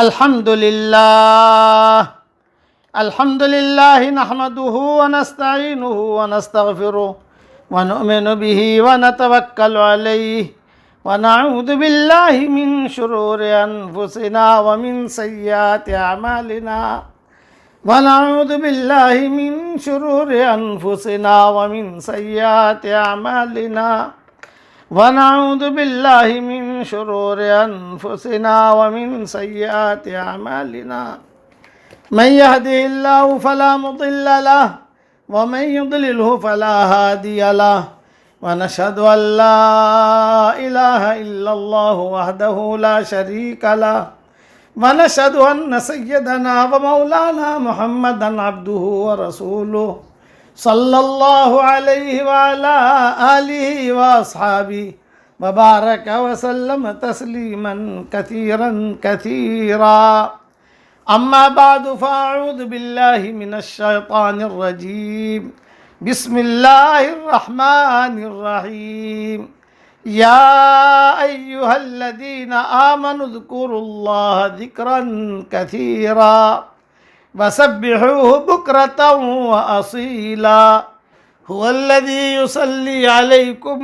الحمد لله نحمده ونستعينه ونستغفره ونؤمن به ونتوكل عليه ونعوذ بالله من شرور أنفسنا ومن سيئات أعمالنا ونعوذ بالله من شرور أنفسنا ومن سيئات أعمالنا ونعوذ بالله من شرور أنفسنا ومن سيئات أعمالنا من يهده الله فلا مضل له ومن يضلله فلا هادي له ونشهد أن لا إله إلا الله وحده لا شريك له ونشهد أن سيدنا ومولانا محمدا عبده ورسوله صلى الله عليه وعلى آله وأصحابه وبارك وسلم تسليما كثيرا كثيرا أما بعد فأعوذ بالله من الشيطان الرجيم بسم الله الرحمن الرحيم يا أيها الذين آمنوا اذكروا الله ذكرا كثيرا وسبحوه بكرة وأصيلا هو الذي يصلي عليكم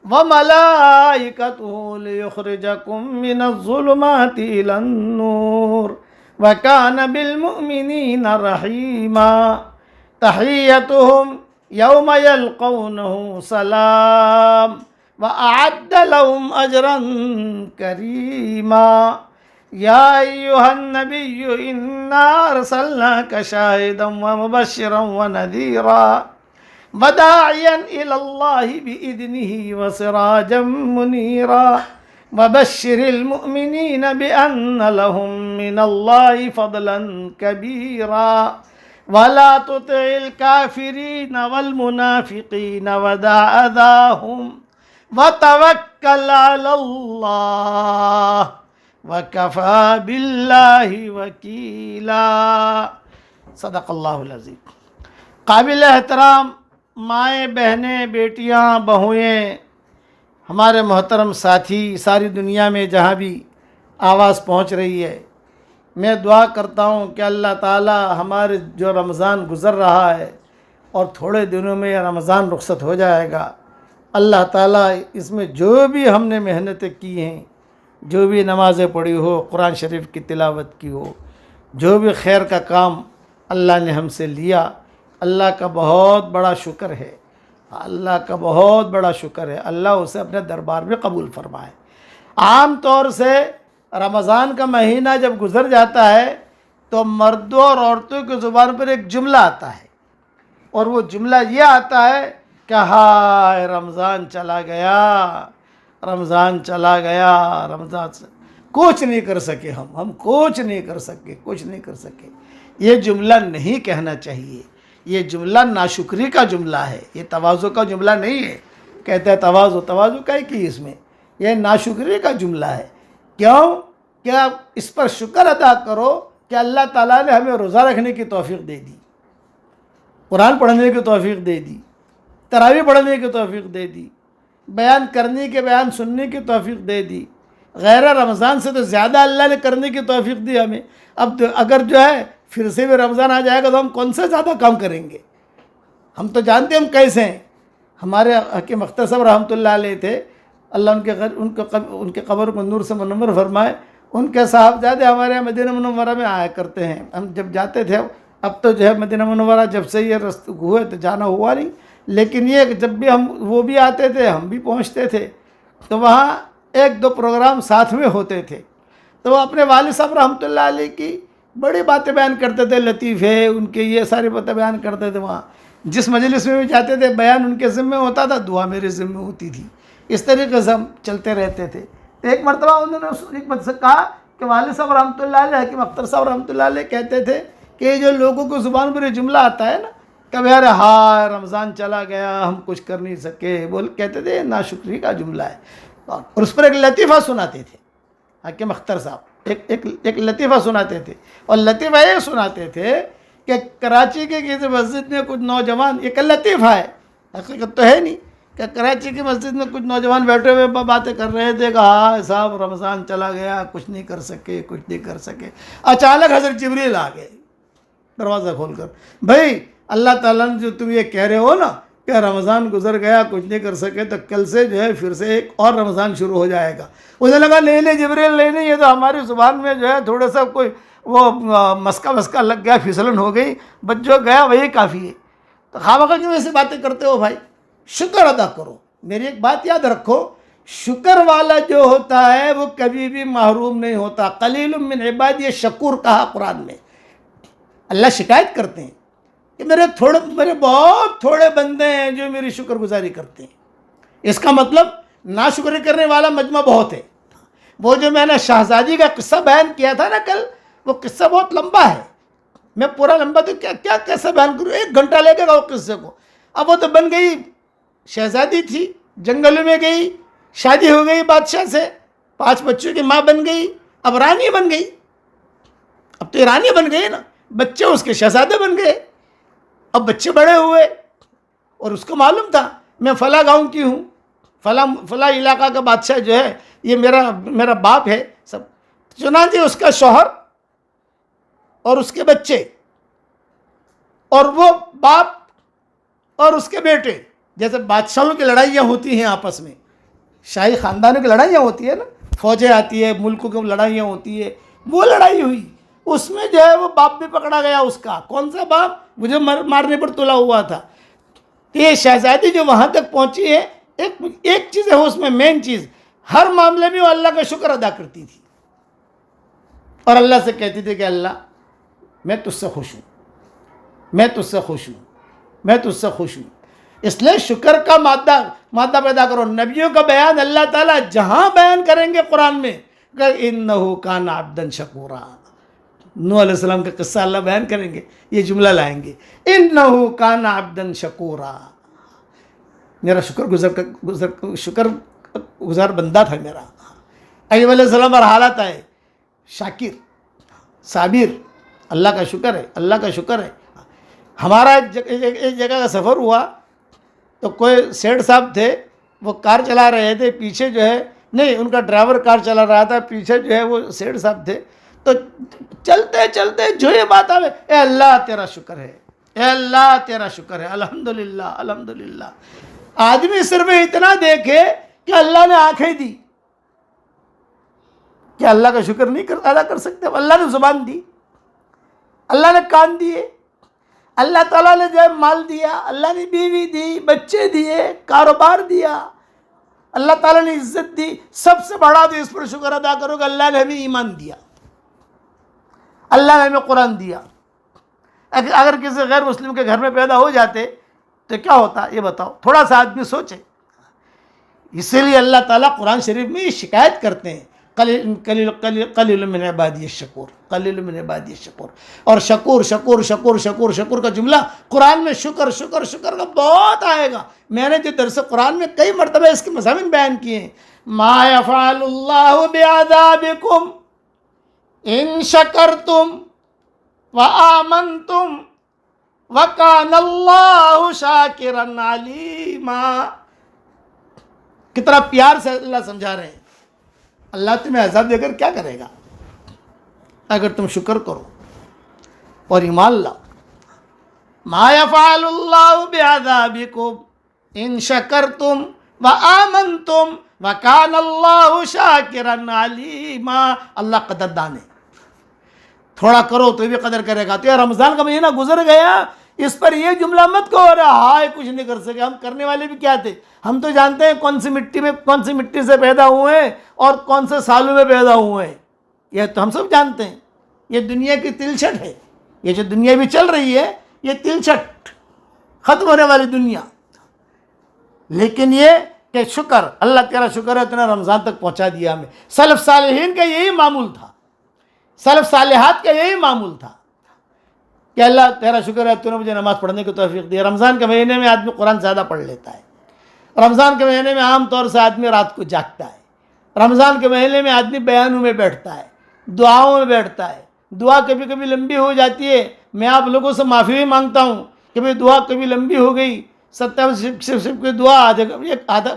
وملائكته ليخرجكم من الظلمات إلى النور وكان بالمؤمنين رحيما تحيتهم يوم يلقونه سلام وأعد لهم أجرا كريما يا أيها النبي إنا أرسلناك شاهدا ومبشرا ونذيرا وداعيا إلى الله بإذنه وسراجا منيرا وبشر المؤمنين بأن لهم من الله فضلا كبيرا ولا تطع الكافرين والمنافقين ودع أذاهم وتوكل على الله وَكَفَى بِاللَّهِ وَكِيلًا صدق اللہ العظیم۔ قابل احترام مائیں، بہنیں، بیٹیاں، بہوئیں، ہمارے محترم ساتھی، ساری دنیا میں جہاں بھی آواز پہنچ رہی ہے، میں دعا کرتا ہوں کہ اللہ تعالی ہمارے جو رمضان گزر رہا ہے اور تھوڑے دنوں میں رمضان رخصت ہو جائے گا، اللہ تعالی اس میں جو بھی ہم نے محنتیں کی ہیں، جو بھی نمازیں پڑھی ہو، قرآن شریف کی تلاوت کی ہو، جو بھی خیر کا کام اللہ نے ہم سے لیا، اللہ کا بہت بڑا شکر ہے، اللہ کا بہت بڑا شکر ہے، اللہ اسے اپنے دربار میں قبول فرمائے۔ عام طور سے رمضان کا مہینہ جب گزر جاتا ہے تو مردوں اور عورتوں کی زبان پر ایک جملہ آتا ہے، اور وہ جملہ یہ آتا ہے کہ ہائے رمضان چلا گیا، رمضان چلا گیا، رمضان سے کچھ نہیں کر سکے، ہم کچھ نہیں کر سکے، کچھ نہیں کر سکے۔ یہ جملہ نہیں کہنا چاہیے، یہ جملہ ناشکری کا جملہ ہے، یہ تواضع کا جملہ نہیں ہے۔ کہتے ہیں تواضع کا کی اس میں، یہ ناشکری کا جملہ ہے۔ کیوں کہ آپ اس پر شکر ادا کرو کہ اللہ تعالیٰ نے ہمیں روزہ رکھنے کی توفیق دے دی، قرآن پڑھنے کی توفیق دے دی، تراویح پڑھنے کی توفیق دے دی، بیان کرنے کے بیان سننے کی توفیق دے دی۔ غیر رمضان سے تو زیادہ اللہ نے کرنے کی توفیق دی ہمیں۔ اب تو اگر جو ہے پھر سے بھی رمضان آ جائے گا تو ہم کون سے زیادہ کام کریں گے؟ ہم تو جانتے ہیں ہم کیسے ہیں۔ ہمارے حکیم اختر صاحب رحمۃ اللہ علیہ تھے، اللہ ان کے قبر کو نور سے منور فرمائے۔ ان کے صاحبزادے ہمارے یہاں مدینہ منورہ میں آیا کرتے ہیں، ہم جب جاتے تھے، اب تو جو ہے مدینہ منورہ جب سے یہ رست ہوئے تو جانا ہوا نہیں، لیکن یہ کہ جب بھی وہ بھی آتے تھے، ہم بھی پہنچتے تھے، تو وہاں ایک دو پروگرام ساتھ میں ہوتے تھے، تو وہ اپنے والد صاحب رحمۃ اللہ علیہ کی بڑی باتیں بیان کرتے تھے، لطیفے ان کے یہ ساری باتیں بیان کرتے تھے۔ وہاں جس مجلس میں بھی جاتے تھے بیان ان کے ذمہ ہوتا تھا، دعا میرے ذمہ ہوتی تھی، اس طریقے سے ہم چلتے رہتے تھے۔ تو ایک مرتبہ انہوں نے ایک سے کہا کہ والد صاحب رحمۃ اللہ علیہ، حکیم اختر صاحب رحمۃ اللہ علیہ کہتے تھے کہ یہ جو لوگوں کو زبان پر یہ جملہ آتا ہے نا، کبھی ارے ہائے رمضان چلا گیا ہم کچھ کر نہیں سکے، کہتے تھے ناشکری کا جملہ ہے۔ اور اس پر ایک لطیفہ سناتے تھے حکیم اختر صاحب، ایک لطیفہ سناتے تھے، اور لطیفہ یہ سناتے تھے کہ کراچی کے کسی مسجد میں کچھ نوجوان، ایک لطیفہ ہے حقیقت تو ہے نہیں، کہ کراچی کی مسجد میں کچھ نوجوان بیٹھے ہوئے باتیں کر رہے تھے کہ ہاں صاحب رمضان چلا گیا، کچھ نہیں کر سکے. اچانک حضرت جبریل آ گئے دروازہ کھول کر. بھائی اللہ تعالیٰ نے جو تم یہ کہہ رہے ہو نا کہ رمضان گزر گیا کچھ نہیں کر سکے، تو کل سے جو ہے پھر سے ایک اور رمضان شروع ہو جائے گا. اسے لگا نہیں جبریل نہیں، یہ تو ہماری زبان میں جو ہے تھوڑا سا کوئی وہ مسکا لگ گیا، پھسلن ہو گئی، بچوں گیا وہی کافی ہے. تو خواہ کیوں ایسی باتیں کرتے ہو بھائی؟ شکر ادا کرو. میری ایک بات یاد رکھو، شکر والا جو ہوتا ہے وہ کبھی بھی محروم نہیں ہوتا. قلیل من عبادی شکور کہا قرآن میں. اللہ شکایت کرتے ہیں کہ میرے بہت تھوڑے بندے ہیں جو میری شکر گزاری کرتے ہیں. اس کا مطلب ناشکری کرنے والا مجمع بہت ہے. وہ جو میں نے شہزادی کا قصہ بیان کیا تھا نا کل، وہ قصہ بہت لمبا ہے. میں پورا لمبا تو کیا کیسے بیان کروں، 1 گھنٹہ لے گا وہ قصے کو. اب وہ تو بن گئی، شہزادی تھی، جنگل میں گئی، شادی ہو گئی بادشاہ سے، 5 بچوں کی ماں بن گئی، اب رانی بن گئی. اب تو رانی بن گئی نا، بچے اس کے شہزادے بن گئے. اب بچے بڑے ہوئے اور اس کو معلوم تھا میں فلاں گاؤں کی ہوں، فلاں علاقہ کا بادشاہ جو ہے یہ میرا باپ ہے سب. چنانچہ اس کا شوہر اور اس کے بچے اور وہ باپ اور اس کے بیٹے، جیسے بادشاہوں کی لڑائیاں ہوتی ہیں آپس میں، شاہی خاندانوں کی لڑائیاں ہوتی ہیں نا، فوجیں آتی ہے، ملکوں کی لڑائیاں ہوتی ہے، وہ لڑائی ہوئی. اس میں جو ہے وہ باپ بھی پکڑا گیا. اس کا کون سا باپ؟ مجھے مارنے پر تلا ہوا تھا. یہ شہزادی جو وہاں تک پہنچی ہے، ایک چیز ہے اس میں، مین چیز، ہر معاملے میں وہ اللہ کا شکر ادا کرتی تھی اور اللہ سے کہتی تھی کہ اللہ میں تجھ سے خوش ہوں، میں تجھ سے خوش ہوں، میں تجھ سے خوش ہوں. اس لیے شکر کا مادہ پیدا کرو. نبیوں کا بیان اللہ تعالیٰ جہاں بیان کریں گے قرآن میں کہ اِنَّهُ كَانَ عَبْدًا شَكُورًا. نوح علیہ السلام کا قصہ اللہ بیان کریں گے، یہ جملہ لائیں گے، اِنَّهُ كَانَ عَبْدًا شَكُورًا. میرا شکر گزار بندہ تھا میرا. ایوب علیہ السلام پر حالت آئے، شاکر، صابر، اللہ کا شکر ہے، اللہ کا شکر ہے. ہمارا ایک جگہ کا سفر ہوا تو کوئی سیٹھ صاحب تھے، وہ کار چلا رہے تھے، پیچھے جو ہے نہیں ان کا ڈرائیور کار چلا رہا تھا، پیچھے جو ہے وہ سیٹھ صاحب تھے. تو چلتے چلتے جو یہ بات آئے، اے اللہ تیرا شکر ہے، اے اللہ تیرا شکر ہے، الحمدللہ الحمدللہ. آدمی صرف اتنا دیکھے کہ اللہ نے آنکھیں دی، کیا اللہ کا شکر نہیں ادا کر سکتے؟ اللہ نے زبان دی، اللہ نے کان دیے، اللہ تعالیٰ نے جو ہے مال دیا، اللہ نے بیوی دی، بچے دیے، کاروبار دیا، اللہ تعالیٰ نے عزت دی. سب سے بڑا تو اس پر شکر ادا کرو کہ اللہ نے ہمیں ایمان دیا، اللہ نے ہمیں قرآن دیا. اگر کسی غیر مسلم کے گھر میں پیدا ہو جاتے تو کیا ہوتا یہ بتاؤ، تھوڑا سا آدمی سوچے. اسی لیے اللہ تعالیٰ قرآن شریف میں یہ شکایت کرتے ہیں، قلیل من عبادی الشکور، قلیل من عبادی الشکور. اور شکور شکور شکور شکور شکور کا جملہ قرآن میں شکر شکر شکر کا بہت آئے گا. میں نے جو درس قرآن میں کئی مرتبہ اس کے مضامین بیان کیے ہیں. ما یفعل اللہ بعذابکم ان شکرتم وآمنتم وکان اللہ شاکرا علیما. کتنا پیار سے اللہ سمجھا رہے ہیں. اللہ تمہیں عذاب دے کر کیا کرے گا اگر تم شکر کرو اور ایمان لاؤ. ما یفعل اللہ بعذابکم ان شکرتم وآمنتم وکان اللہ شاکرا علیما. اللہ قدردان ہے، تھوڑا کرو تو بھی قدر کرے گا. تو یہ رمضان کا مہینہ گزر گیا، اس پر یہ جملہ مت کہو رہا ہائے کچھ نہیں کر سکے. ہم کرنے والے بھی کیا تھے؟ ہم تو جانتے ہیں کون سی مٹی سے پیدا ہوئے ہیں اور کون سے سالوں میں پیدا ہوئے ہیں. یہ تو ہم سب جانتے ہیں. یہ دنیا کی تلچھٹ ہے، یہ جو دنیا بھی چل رہی ہے یہ تلچھٹ، ختم ہونے والی دنیا. لیکن یہ کہ شکر، اللہ تیرا شکر ہے تو نے رمضان تک پہنچا دیا ہمیں. سلف صالحین کا یہی معمول تھا، سلف صالحات کا یہی معمول تھا کہ اللہ تیرا شکر ہے تو نے مجھے نماز پڑھنے کی توفیق دی. رمضان کے مہینے میں آدمی قرآن زیادہ پڑھ لیتا ہے. رمضان کے مہینے میں عام طور سے آدمی رات کو جاگتا ہے. رمضان کے مہینے میں آدمی بیانوں میں بیٹھتا ہے، دعاؤں میں بیٹھتا ہے. دعا کبھی کبھی لمبی ہو جاتی ہے. میں آپ لوگوں سے معافی بھی مانگتا ہوں کہ بھئی دعا کبھی لمبی ہو گئی صرف کوئی دعا آدھ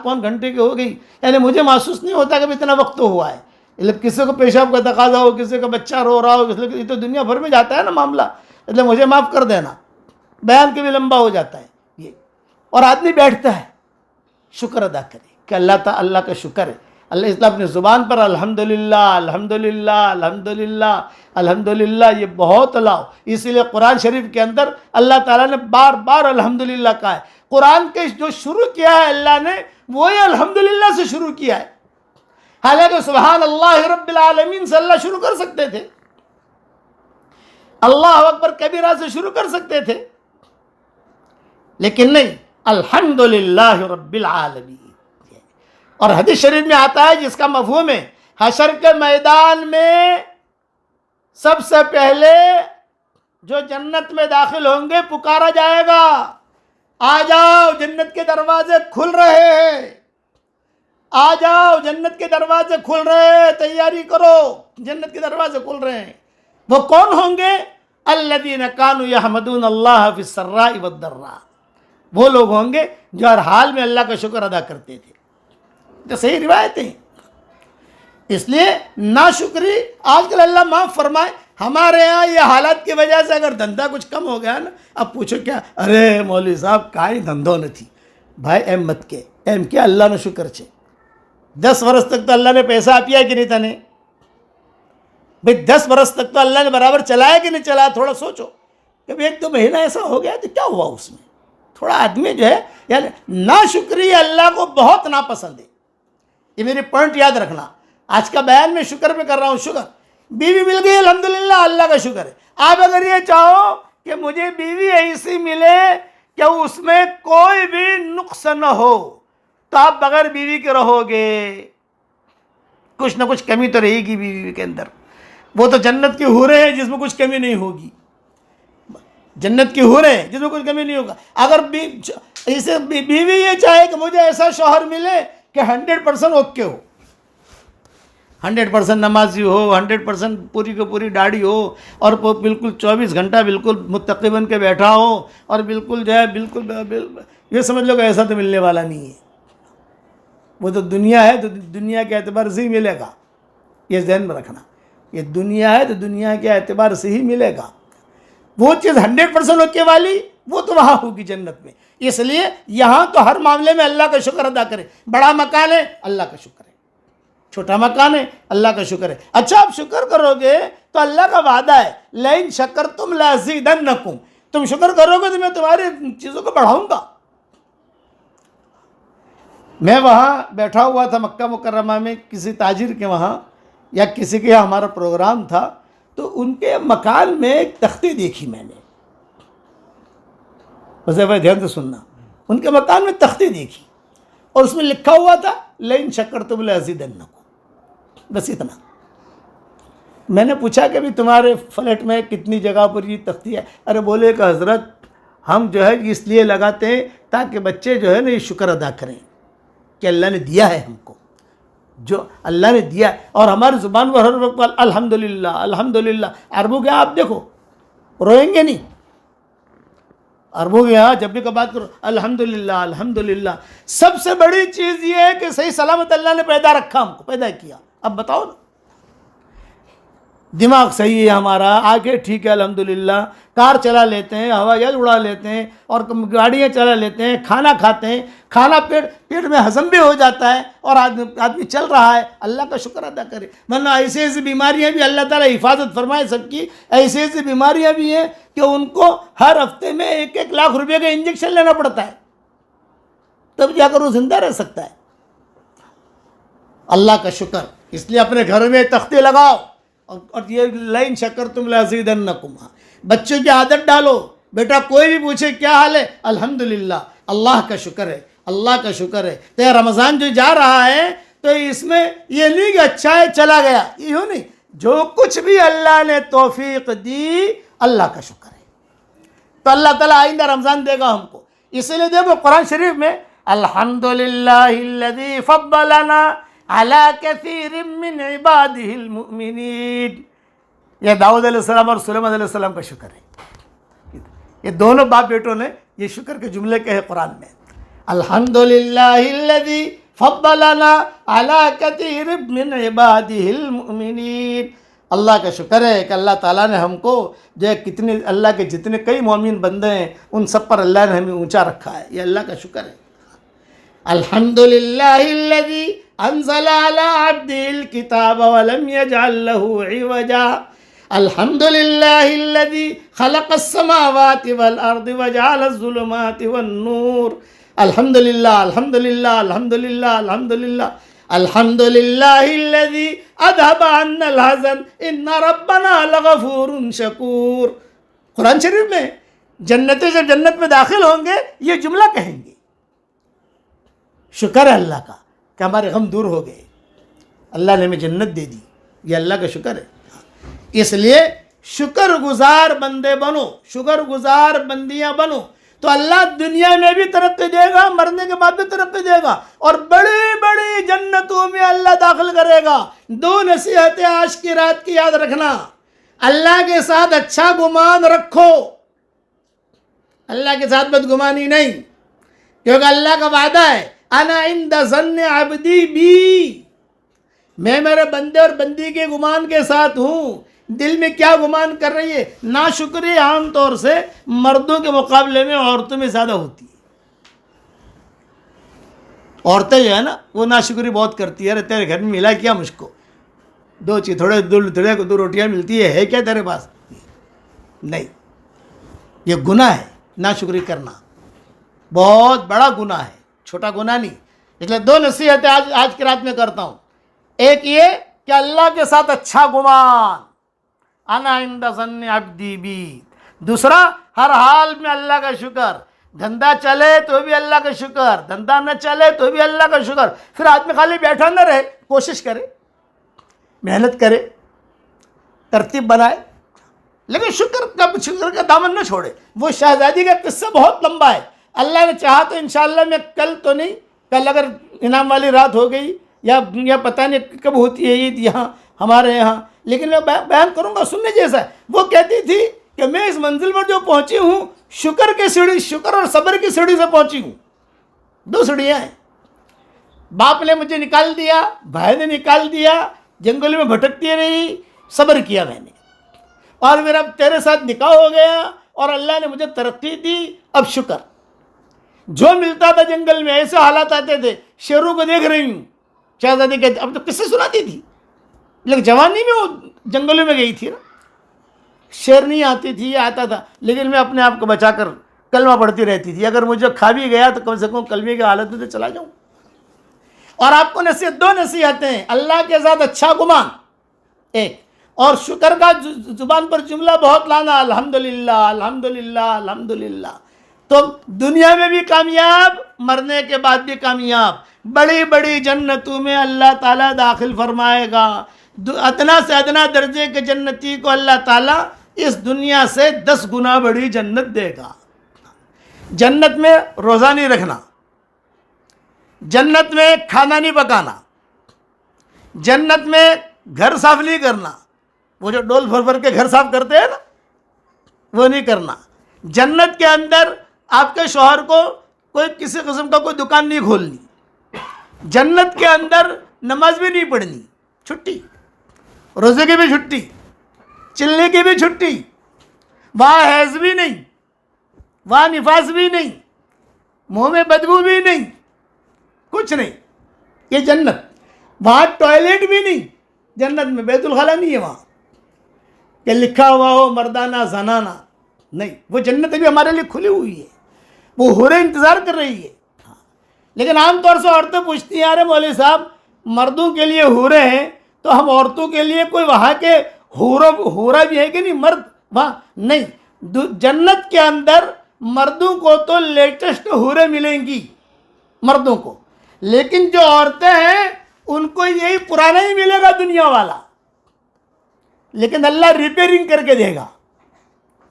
پون گھنٹے کی ہو گئی، یعنی مجھے محسوس نہیں ہوتا کہ اتنا وقت تو ہوا ہے. مطلب کسی کو پیشاب کا تقاضا ہو، کسی کا بچہ رو رہا ہو، یہ تو دنیا بھر میں جاتا ہے نا معاملہ، مطلب مجھے معاف کر دینا، بیان کے بھی لمبا ہو جاتا ہے یہ. اور آدمی بیٹھتا ہے، شکر ادا کرے کہ اللہ کا شکر ہے. اللہ اس لیے اپنی زبان پر الحمدللہ الحمدللہ الحمدللہ الحمدللہ یہ بہت لاؤ. اسی لیے قرآن شریف کے اندر اللہ تعالیٰ نے بار بار الحمدللہ کہا ہے. قرآن کے جو شروع کیا ہے اللہ نے وہی الحمدللہ سے شروع کیا ہے. حالانکہ سبحان اللہ رب العالمین سے اللہ شروع کر سکتے تھے، اللہ اکبر کبیرہ سے شروع کر سکتے تھے، لیکن نہیں، الحمدللہ رب العالمین. اور حدیث شریف میں آتا ہے جس کا مفہوم ہے حشر کے میدان میں سب سے پہلے جو جنت میں داخل ہوں گے پکارا جائے گا، آ جاؤ جنت کے دروازے کھل رہے ہیں، آ جاؤ جنت کے دروازے کھل رہے ہیں، تیاری کرو جنت کے دروازے کھل رہے ہیں. وہ کون ہوں گے؟ الذین کانوا یحمدون اللہ فی السراء والضراء. وہ لوگ ہوں گے جو ہر حال میں اللہ کا شکر ادا کرتے تھے. تو صحیح روایتیں. اس لیے ناشکری آج کل اللہ معاف فرمائے ہمارے یہاں یہ حالات کی وجہ سے اگر دھندا کچھ کم ہو گیا نا، اب پوچھو کیا، ارے مولوی صاحب کائی دھندوں نہ تھی بھائی، ایم مت کے ایم کیا اللہ نے شکر چھے. 10 برس تک تو اللہ نے پیسہ آپیا کہ نہیں تنے بھائی، 10 برس تک تو اللہ نے برابر چلایا کہ نہیں چلایا. تھوڑا سوچو کہ ایک 2 مہینہ ایسا ہو گیا تو کیا ہوا اس میں. تھوڑا آدمی جو ہے یعنی ناشکری اللہ کو بہت ناپسند ہے. یہ میری پوائنٹ یاد رکھنا. آج کا بیان میں شکر پہ کر رہا ہوں. شکر بیوی مل گئی الحمدللہ اللہ کا شکر ہے. آپ اگر یہ چاہو کہ مجھے بیوی ایسی ملے کہ اس میں کوئی بھی نقص نہ ہو تو آپ بغیر بیوی کے رہو گے. کچھ نہ کچھ کمی تو رہے گی بیوی کے اندر. وہ تو جنت کی حوریں ہیں جس میں کچھ کمی نہیں ہوگی. جنت کی حوریں ہیں جس میں کچھ کمی نہیں ہوگا. اگر بیوی یہ چاہے کہ مجھے ایسا شوہر ملے کہ 100% اوکے ہو، 100% نمازی ہو، 100% پوری کو پوری داڑھی ہو، اور بالکل 24 گھنٹہ بالکل متقی بن کے بیٹھا ہو، اور بالکل جو ہے بالکل یہ سمجھ لو کہ ایسا تو ملنے والا نہیں ہے. وہ تو دنیا ہے، تو دنیا کے اعتبار سے ہی ملے گا. یہ ذہن میں رکھنا، یہ دنیا ہے تو دنیا کے اعتبار سے ہی ملے گا. وہ چیز 100% اوکے والی وہ تو وہاں ہوگی جنت میں. اس لیے یہاں تو ہر معاملے میں اللہ کا شکر ادا کرے. بڑا مکان ہے اللہ کا شکر ہے، چھوٹا مکان ہے اللہ کا شکر ہے. اچھا آپ شکر کرو گے تو اللہ کا وعدہ ہے لئن شکرتم لازیدنکم، تم شکر کرو گے تو میں تمہاری چیزوں کو بڑھاؤں گا. میں وہاں بیٹھا ہوا تھا مکہ مکرمہ میں کسی تاجر کے وہاں، یا کسی کے یہاں ہمارا پروگرام تھا، تو ان کے مکان میں ایک تختی دیکھی میں نے. ویسے بھائی دھیان سے سننا، ان کے مکان میں تختی دیکھی اور اس میں لکھا ہوا تھا لئن شکرتم لازیدنکم، بس اتنا. میں نے پوچھا کہ بھی تمہارے فلیٹ میں کتنی جگہ پر یہ تختی ہے؟ ارے بولے کہ حضرت ہم جو ہے اس لیے لگاتے ہیں تاکہ بچے جو ہے نا یہ شکر ادا کریں کہ اللہ نے دیا ہے ہم کو، جو اللہ نے دیا ہے. اور ہماری زبان پر ہر وقت الحمدللہ الحمدللہ. عربوں کے یہاں آپ دیکھو روئیں گے نہیں، عربوں کے یہاں جب بھی کا بات کرو الحمدللہ الحمدللہ. سب سے بڑی چیز یہ ہے کہ صحیح سلامت اللہ نے پیدا رکھا، ہم کو پیدا کیا. اب بتاؤ نا، دماغ صحیح ہے ہمارا، آنکھیں ٹھیک ہے الحمدللہ، کار چلا لیتے ہیں، ہوائی جہاز اڑا لیتے ہیں، اور گاڑیاں چلا لیتے ہیں، کھانا کھاتے ہیں، کھانا پیٹ میں ہضم بھی ہو جاتا ہے، اور آدمی چل رہا ہے. اللہ کا شکر ادا کرے. ورنہ ایسی ایسی بیماریاں بھی اللہ تعالیٰ حفاظت فرمائے سب کی. ایسی ایسی بیماریاں بھی ہیں کہ ان کو ہر ہفتے میں 1 لاکھ روپے کا انجیکشن لینا پڑتا ہے، تب جا کر وہ زندہ رہ سکتا ہے. اللہ کا شکر. اس لیے اپنے گھر میں تختی لگاؤ، اور یہ لئن شکرتم لازیدنکم. بچوں کی عادت ڈالو، بیٹا کوئی بھی پوچھے کیا حال ہے، الحمدللہ اللہ کا شکر ہے اللہ کا شکر ہے. تو یہ رمضان جو جا رہا ہے تو اس میں یہ نہیں کہ اچھا ہے چلا گیا، یوں نہیں، جو کچھ بھی اللہ نے توفیق دی اللہ کا شکر ہے. تو اللہ تعالیٰ آئندہ رمضان دے گا ہم کو. اسی لیے دیکھو قرآن شریف میں الحمدللہ الذی فضلنا علی کثیر من عبادہ المؤمنین. یہ داؤد علیہ السلام اور سلیمان علیہ السلام کا شکر ہے. یہ دونوں باپ بیٹوں نے یہ شکر کے جملے کے ہیں قرآن میں. الحمدللہ الذی فضلنا علی کثیر من عبادہ المؤمنین. اللہ کا شکر ہے کہ اللہ تعالیٰ نے ہم کو جو ہے کتنے اللہ کے جتنے کئی مومن بندے ہیں ان سب پر اللہ نے ہمیں اونچا رکھا ہے. یہ اللہ کا شکر ہے. الحمدللہ الذی انزل علی عبدہ الکتاب ولم یجعل لہ عوجا. الحمدللہ الذی خلق السماوات والارض وجعل الظلمات والنور. الحمدللہ الحمدللہ الحمدللہ الحمدللہ الحمدللہ الذی اذھب عنا الحزن ان ربنا لغفور شکور. قرآن شریف میں جنتی جب جنت میں داخل ہوں گے یہ جملہ کہیں گے. شکر ہے اللہ کا کہ ہمارے غم دور ہو گئے, اللہ نے ہمیں جنت دے دی. یہ اللہ کا شکر ہے. اس لیے شکر گزار بندے بنو, شکر گزار بندیاں بنو تو اللہ دنیا میں بھی ترقی دے گا, مرنے کے بعد بھی ترقی دے گا, اور بڑی بڑی جنتوں میں اللہ داخل کرے گا. 2 نصیحتیں آج کی رات کی یاد رکھنا. اللہ کے ساتھ اچھا گمان رکھو, اللہ کے ساتھ بدگمانی نہیں, کیونکہ اللہ کا وعدہ ہے انا عند ظن عبدی بی, میں میرے بندے اور بندی کے گمان کے ساتھ ہوں. دل میں کیا گمان کر رہی ہے؟ ناشکری عام طور سے مردوں کے مقابلے میں عورتوں میں زیادہ ہوتی ہے. عورتیں جو ہے نا وہ ناشکری بہت کرتی ہے. تیرے گھر میں ملا کیا مجھ کو 2 چیز, تھوڑے 2 روٹیاں ملتی ہے کیا تیرے پاس؟ نہیں, یہ گناہ ہے. ناشکری کرنا بہت بڑا گناہ ہے, چھوٹا گناہ نہیں. اس لیے 2 نصیحتیں آج کی رات میں کرتا ہوں. ایک یہ کہ اللہ کے ساتھ اچھا گمان, انا عند ظن عبدی بی. دوسرا ہر حال میں اللہ کا شکر. دھندا چلے تو بھی اللہ کا شکر, دھندا نہ چلے تو بھی اللہ کا شکر. پھر آدمی خالی بیٹھا نہ رہے, کوشش کرے, محنت کرے, ترتیب بنائے, لیکن شکر کا دامن نہ چھوڑے. وہ شہزادی کا قصہ بہت لمبا ہے. اللہ نے چاہا تو انشاءاللہ میں کل تو نہیں, کل اگر انعام والی رات ہو گئی یا پتہ نہیں کب ہوتی ہے عید یہاں ہمارے یہاں, لیکن میں بیان کروں گا سننے جیسا. وہ کہتی تھی کہ میں اس منزل پر جو پہنچی ہوں شکر کی سیڑھی, شکر اور صبر کی سیڑھی سے پہنچی ہوں. 2 سیڑھیاں ہیں. باپ نے مجھے نکال دیا, بھائی نے نکال دیا, جنگل میں بھٹکتی رہی, صبر کیا میں نے, اور میرا اب تیرے ساتھ نکاح ہو گیا اور اللہ نے مجھے ترقی دی. اب شکر. جو ملتا تھا جنگل میں ایسے حالات آتے تھے, شیروں کو دیکھ رہی ہوں. شہزادی کہتے اب تو قصے سناتی تھی, لیکن جوانی میں وہ جنگلوں میں گئی تھی نا, شیر نہیں آتی تھی, یہ آتا تھا, لیکن میں اپنے آپ کو بچا کر کلمہ پڑھتی رہتی تھی. اگر مجھے کھا بھی گیا تو کم سے کم کلمے کی حالت میں تو چلا جاؤں. اور آپ کو 2 نصیحتیں, اللہ کے ساتھ اچھا گمان ایک, اور شکر کا زبان پر جملہ بہت لانا, الحمدللہ الحمدللہ الحمدللہ. تو دنیا میں بھی کامیاب, مرنے کے بعد بھی کامیاب. بڑی بڑی جنتوں میں اللہ تعالیٰ داخل فرمائے گا. ادنا سے ادنا درجے کے جنتی کو اللہ تعالیٰ اس دنیا سے 10 گنا بڑی جنت دے گا. جنت میں روزہ نہیں رکھنا, جنت میں کھانا نہیں پکانا, جنت میں گھر صاف نہیں کرنا. وہ جو ڈول بھر کے گھر صاف کرتے ہیں نا, وہ نہیں کرنا. جنت کے اندر آپ کے شوہر کو کوئی کسی قسم کا کوئی دکان نہیں کھولنی. جنت کے اندر نماز بھی نہیں پڑھنی, چھٹی, روزے کی بھی چھٹی, چلنے کی بھی چھٹی. وہاں حیض بھی نہیں, وہاں نفاس بھی نہیں, منہ میں بدبو بھی نہیں, کچھ نہیں. یہ جنت. وہاں ٹوائلٹ بھی نہیں, جنت میں بیت الخلا نہیں ہے وہاں کہ لکھا ہوا ہو مردانہ زنانہ, نہیں. وہ جنت ابھی ہمارے لیے کھلی ہوئی ہے, وہ حوریں انتظار کر رہی ہے. لیکن عام طور سے عورتیں پوچھتی ہیں, ارے مولوی صاحب مردوں کے لیے حوریں ہیں تو ہم عورتوں کے لیے کوئی وہاں کے حورا بھی ہے کہ نہیں, مرد وہاں نہیں. جنت کے اندر مردوں کو تو لیٹسٹ حوریں ملیں گی مردوں کو, لیکن جو عورتیں ہیں ان کو یہی پرانا ہی ملے گا دنیا والا. لیکن اللہ ریپیئرنگ کر کے دے گا,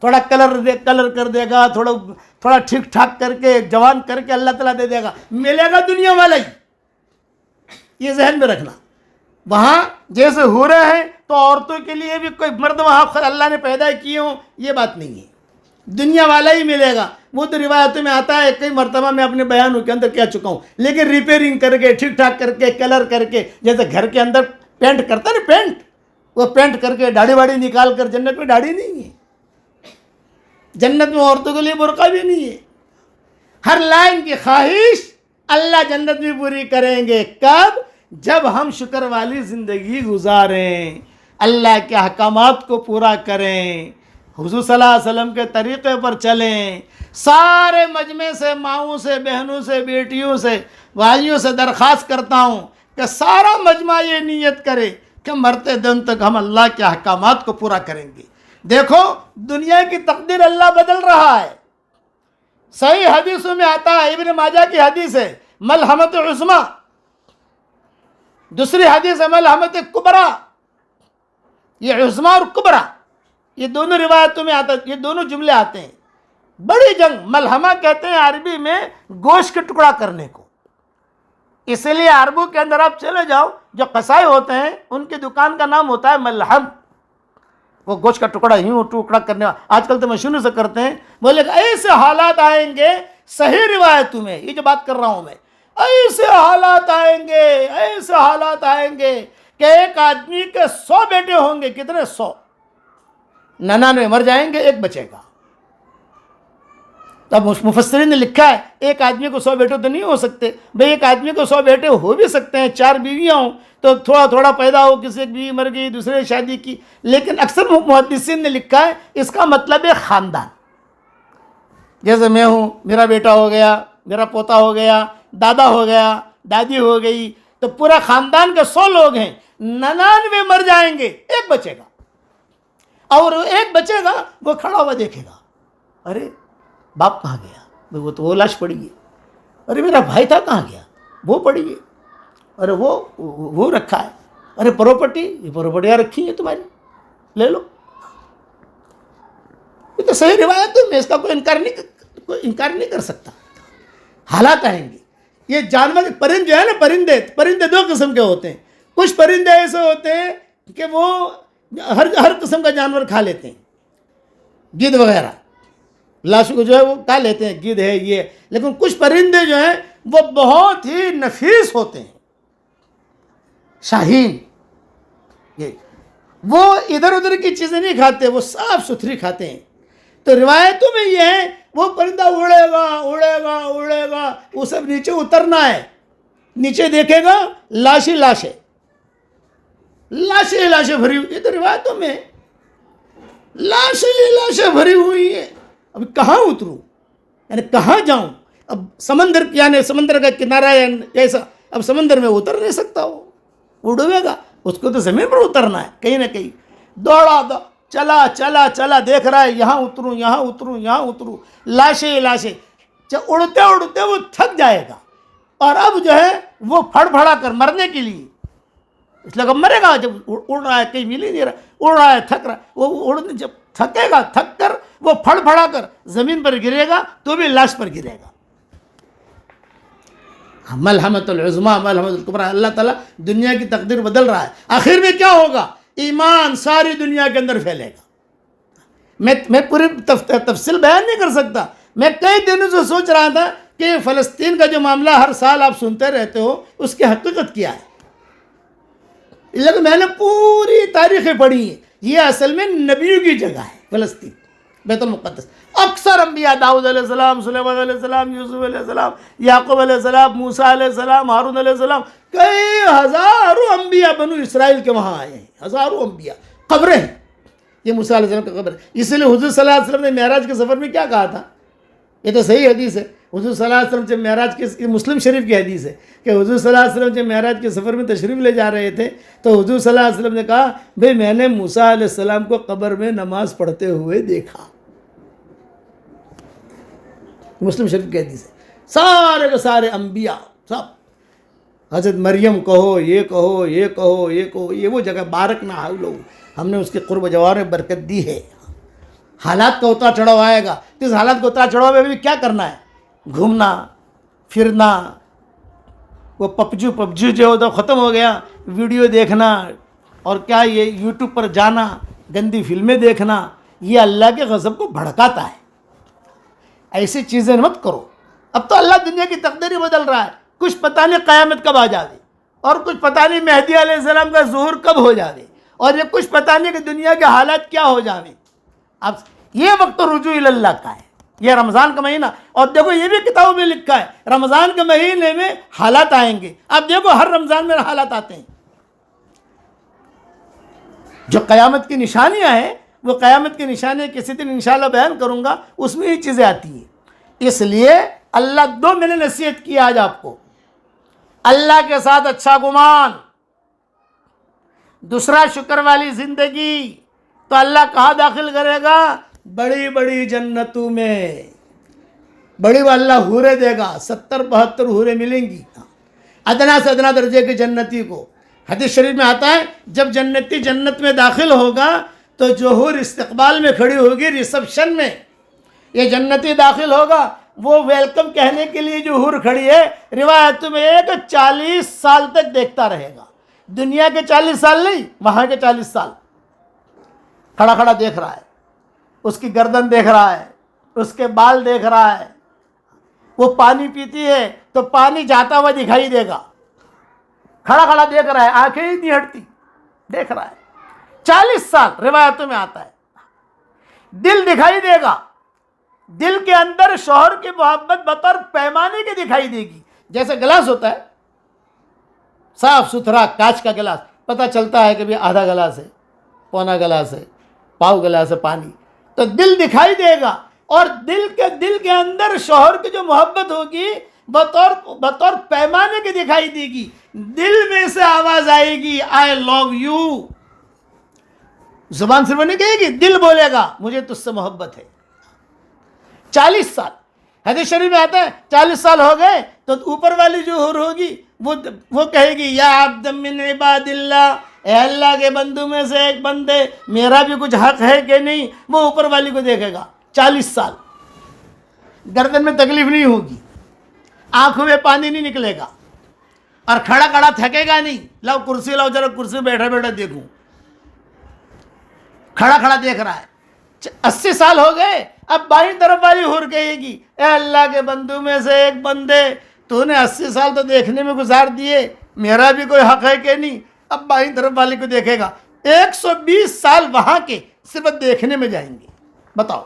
تھوڑا کلر کر دے گا, تھوڑا ٹھیک ٹھاک کر کے جوان کر کے اللہ تعالیٰ دے گا, ملے گا دنیا والا ہی. یہ ذہن میں رکھنا. وہاں جیسے حوریں ہیں تو عورتوں کے لیے بھی کوئی مرد وہاں اللہ نے پیدا کیے ہوں, یہ بات نہیں ہے. دنیا والا ہی ملے گا. وہ تو روایتوں میں آتا ہے, کئی مرتبہ میں اپنے بیانوں کے اندر کہہ چکا ہوں, لیکن ریپیئرنگ کر کے, ٹھیک ٹھاک کر کے, کلر کر کے, جیسے گھر کے اندر پینٹ کرتا ہے نا, پینٹ, وہ پینٹ کر کے داڑھی واڑی نکال کر. جنت میں داڑھی نہیں ہے, جنت میں عورتوں کے لیے برقع بھی نہیں ہے. ہر لائن کی خواہش اللہ جنت میں پوری کریں گے. کب؟ جب ہم شکر والی زندگی گزاریں, اللہ کے احکامات کو پورا کریں, حضور صلی اللہ علیہ وسلم کے طریقے پر چلیں. سارے مجمع سے, ماؤں سے, بہنوں سے, بیٹیوں سے, بھائیوں سے درخواست کرتا ہوں کہ سارا مجمع یہ نیت کرے کہ مرتے دن تک ہم اللہ کے احکامات کو پورا کریں گے. دیکھو دنیا کی تقدیر اللہ بدل رہا ہے. صحیح حدیثوں میں آتا ہے, ابن ماجہ کی حدیث ہے, ملحمت عظمیٰ. دوسری حدیث ہے ملحمت کبریٰ. یہ عظمیٰ اور کبریٰ یہ دونوں روایتوں میں آتا, یہ دونوں جملے آتے ہیں. بڑی جنگ, ملحمہ کہتے ہیں عربی میں گوشت کا ٹکڑا کرنے کو. اس لیے عربوں کے اندر آپ چلے جاؤ, جو قصائی ہوتے ہیں ان کی دکان کا نام ہوتا ہے ملحم. وہ گوشت کا ٹکڑا یوں ٹکڑا کرنے والا. آج کل تو مشینوں سے کرتے ہیں. بولے کہ ایسے حالات آئیں گے, صحیح روایتوں میں یہ جو بات کر رہا ہوں میں, ایسے حالات آئیں گے, ایسے حالات آئیں گے کہ ایک آدمی کے 100 بیٹے ہوں گے. کتنے؟ 100. 99 مر جائیں گے, ایک بچے گا. تب مفسرین نے لکھا ہے ایک آدمی کو 100 بیٹے تو نہیں ہو سکتے. بھئی ایک آدمی کو 100 بیٹے ہو بھی سکتے ہیں, 4 بیویاں ہوں تو تھوڑا تھوڑا پیدا ہو, کسی ایک بیوی مر گئی, دوسرے نے شادی کی. لیکن اکثر محدثین نے لکھا ہے اس کا مطلب ہے خاندان. جیسے میں ہوں, میرا بیٹا ہو گیا, میرا پوتا ہو گیا, دادا ہو گیا, دادی ہو گئی, تو پورا خاندان کے 100 لوگ ہیں. 99 مر جائیں گے, ایک بچے گا. اور ایک بچے گا, وہ کھڑا ہوا دیکھے گا, ارے باپ کہاں گیا؟ وہ تو وہ لاش پڑی ہے. ارے میرا بھائی تھا کہاں گیا؟ وہ پڑی ہے. ارے وہ رکھا ہے. ارے پراپرٹی, یہ پراپرٹیاں رکھی ہیں تمہاری, لے لو. یہ تو صحیح روایت ہے, میں اس کا کوئی انکار نہیں کر سکتا. حالات آئیں گے. یہ جانور, پرند جو ہے نا, پرندے 2 قسم کے ہوتے ہیں. کچھ پرندے ایسے ہوتے ہیں کہ وہ ہر قسم کا جانور کھا لیتے ہیں, گدھ وغیرہ, لاش کو جو ہے وہ کھا لیتے ہیں, گدھ ہے یہ. لیکن کچھ پرندے جو ہیں وہ بہت ہی نفیس ہوتے ہیں, شاہین. وہ ادھر ادھر کی چیزیں نہیں کھاتے, وہ صاف ستھری کھاتے ہیں. تو روایتوں میں یہ ہے وہ پرندہ اڑے گا اڑے گا اڑے گا, وہ سب نیچے اترنا ہے. نیچے دیکھے گا لاشیں لاشیں لاشیں لاشیں بھری ہوئی. یہ تو روایتوں میں لاشیں لاشیں بھری ہوئی ہیں. اب کہاں اتروں, یعنی کہاں جاؤں؟ اب سمندر, یعنی سمندر کا کنارہ ایسا, اب سمندر میں اتر نہیں سکتا, وہ ڈوبے گا. اس کو تو زمین پر اترنا ہے کہیں نہ کہیں. دوڑا چلا چلا چلا, دیکھ رہا ہے یہاں اتروں یہاں اتروں یہاں اتروں, لاشیں لاشیں. اڑتے اڑتے وہ تھک جائے گا, اور اب جو ہے وہ پھڑ پھڑا کر مرنے کے لیے, اس لیے مرے گا. جب اڑ رہا ہے, کہیں مل ہی نہیں رہا, اڑ رہا ہے, تھک رہا ہے, وہ اڑنے جب تھکے گا, تھک کر وہ پھڑ پھڑا کر زمین پر گرے گا, تو بھی لاش پر گرے گا. ملحمت العظمیٰ, ملحمت الکبریٰ. اللہ تعالیٰ دنیا کی تقدیر بدل رہا ہے. آخر میں کیا ہوگا؟ ایمان ساری دنیا کے اندر پھیلے گا. میں پوری تفصیل بیان نہیں کر سکتا. میں کئی دنوں سے سوچ رہا تھا کہ فلسطین کا جو معاملہ ہر سال آپ سنتے رہتے ہو, اس کی حقیقت کیا ہے. لیکن میں نے پوری تاریخیں پڑھی ہیں. یہ اصل میں نبیوں کی جگہ ہے فلسطین, بیت المقدس. اکثر انبیاء, داؤد علیہ السلام, سلیمان علیہ السلام, یوسف علیہ السلام, یعقوب علیہ السلام, موسیٰ علیہ السلام, ہارون علیہ السلام, کئی ہزاروں انبیاء بنو اسرائیل کے وہاں آئے ہیں. ہزاروں انبیاء. قبریں ہیں, یہ موسیٰ علیہ السلام کی قبر ہے. اس لیے حضور صلی اللہ علیہ وسلم نے معراج کے سفر میں کیا کہا تھا؟ یہ تو صحیح حدیث ہے. حضور صلی اللہ علیہ وسلم جب معراج کے, مسلم شریف کی حدیث ہے کہ حضور صلی اللہ علیہ وسلم جب معراج کے سفر میں تشریف لے جا رہے تھے, تو حضور صلی اللہ علیہ وسلم نے کہا, بھئی میں نے موسیٰ علیہ السلام کو قبر میں نماز پڑھتے ہوئے دیکھا. مسلم شریف کی حدیث ہے. سارے کے سارے انبیاء سب, حضرت مریم کہو, یہ کہو, یہ کہو, یہ کہو, یہ وہ جگہ بارک نہ حولہ, ہم نے اس کے قرب و جوار میں برکت دی ہے. حالات کا اتار چڑھاؤ آئے گا. اس حالات کو اتار چڑھاؤ میں بھی کیا کرنا ہے؟ گھومنا پھرنا. وہ پبجی جو تو ختم ہو گیا, ویڈیو دیکھنا, اور کیا یہ یوٹیوب پر جانا, گندی فلمیں دیکھنا, یہ اللہ کے غضب کو بھڑکاتا ہے. ایسی چیزیں مت کرو. اب تو اللہ دنیا کی تقدیر ہی بدل رہا ہے. کچھ پتہ نہیں قیامت کب آ جاوے, اور کچھ پتہ نہیں مہدی علیہ السلام کا ظہور کب ہو جاوے, اور یہ کچھ پتہ نہیں کہ دنیا کے حالات کیا ہو جاوے. اب یہ وقت رجوع اللہ کا ہے, یہ رمضان کا مہینہ. اور دیکھو یہ بھی کتابوں میں لکھا ہے رمضان کے مہینے میں حالات آئیں گے. اب دیکھو ہر رمضان میں حالات آتے ہیں. جو قیامت کی نشانیاں ہیں وہ قیامت کی نشانیاں کسی دن انشاءاللہ بیان کروں گا, اس میں یہ چیزیں آتی ہیں. اس لیے اللہ دو میں نے نصیحت کی آج آپ کو. اللہ کے ساتھ اچھا گمان, دوسرا شکر والی زندگی. تو اللہ کہاں داخل کرے گا؟ بڑی بڑی جنتوں میں. بڑی اللہ حورے دے گا, 70-72 حورے ملیں گی ادنا سے ادنا درجے کے جنتی کو. حدیث شریف میں آتا ہے جب جنتی جنت میں داخل ہوگا تو جو حور استقبال میں کھڑی ہوگی ریسپشن میں, یہ جنتی داخل ہوگا, وہ ویلکم کہنے کے لیے جو حور کھڑی ہے روایتوں میں 40 سال تک دیکھتا رہے گا. دنیا کے 40 سال نہیں, وہاں کے 40 سال کھڑا کھڑا دیکھ رہا ہے. اس کی گردن دیکھ رہا ہے, اس کے بال دیکھ رہا ہے. وہ پانی پیتی ہے تو پانی جاتا ہوا دکھائی دے گا. کھڑا کھڑا دیکھ رہا ہے, آنکھیں ہی نہیں ہٹتی, دیکھ رہا ہے. 40 سال روایتوں میں آتا ہے. دل دکھائی دے گا, دل کے اندر شوہر کی محبت بطور پیمانے کی دکھائی دے گی. جیسے گلاس ہوتا ہے صاف ستھرا کانچ کا گلاس, پتہ چلتا ہے کہ بھی آدھا گلاس ہے, پونا گلاس ہے, پاؤ گلاس ہے پانی. تو دل دکھائی دے گا, اور دل کے اندر شوہر کی جو محبت ہوگی بطور پیمانے کی دکھائی دے گی. دل میں سے آواز آئے گی آئی لو یو. زبان سے وہ نہیں کہے گی, دل بولے گا مجھے تجھ سے محبت ہے. 40 سال حدیث شریف میں آتا ہے 40 سال ہو گئے تو اوپر والی جو حور ہوگی وہ کہے گی یا عبد من عباد اللہ, اے اللہ کے بندوں میں سے ایک بندے, میرا بھی کچھ حق ہے کہ نہیں. وہ اوپر والی کو دیکھے گا. 40 سال گردن میں تکلیف نہیں ہوگی, آنکھوں میں پانی نہیں نکلے گا, اور کھڑا کھڑا تھکے گا نہیں. لاؤ کرسی لاؤ, ذرا کرسی بیٹھا بیٹھا دیکھوں. کھڑا کھڑا دیکھ رہا ہے. 80 سال ہو گئے, اب بائیں طرف والی حور کہے گی اے اللہ کے بندوں میں سے ایک بندے, تو نے 80 سال تو دیکھنے میں گزار دیے, میرا بھی کوئی حق ہے کہ نہیں. اب بائیں طرف والی کو دیکھے گا. 120 سال وہاں کے صرف دیکھنے میں جائیں گے, بتاؤ.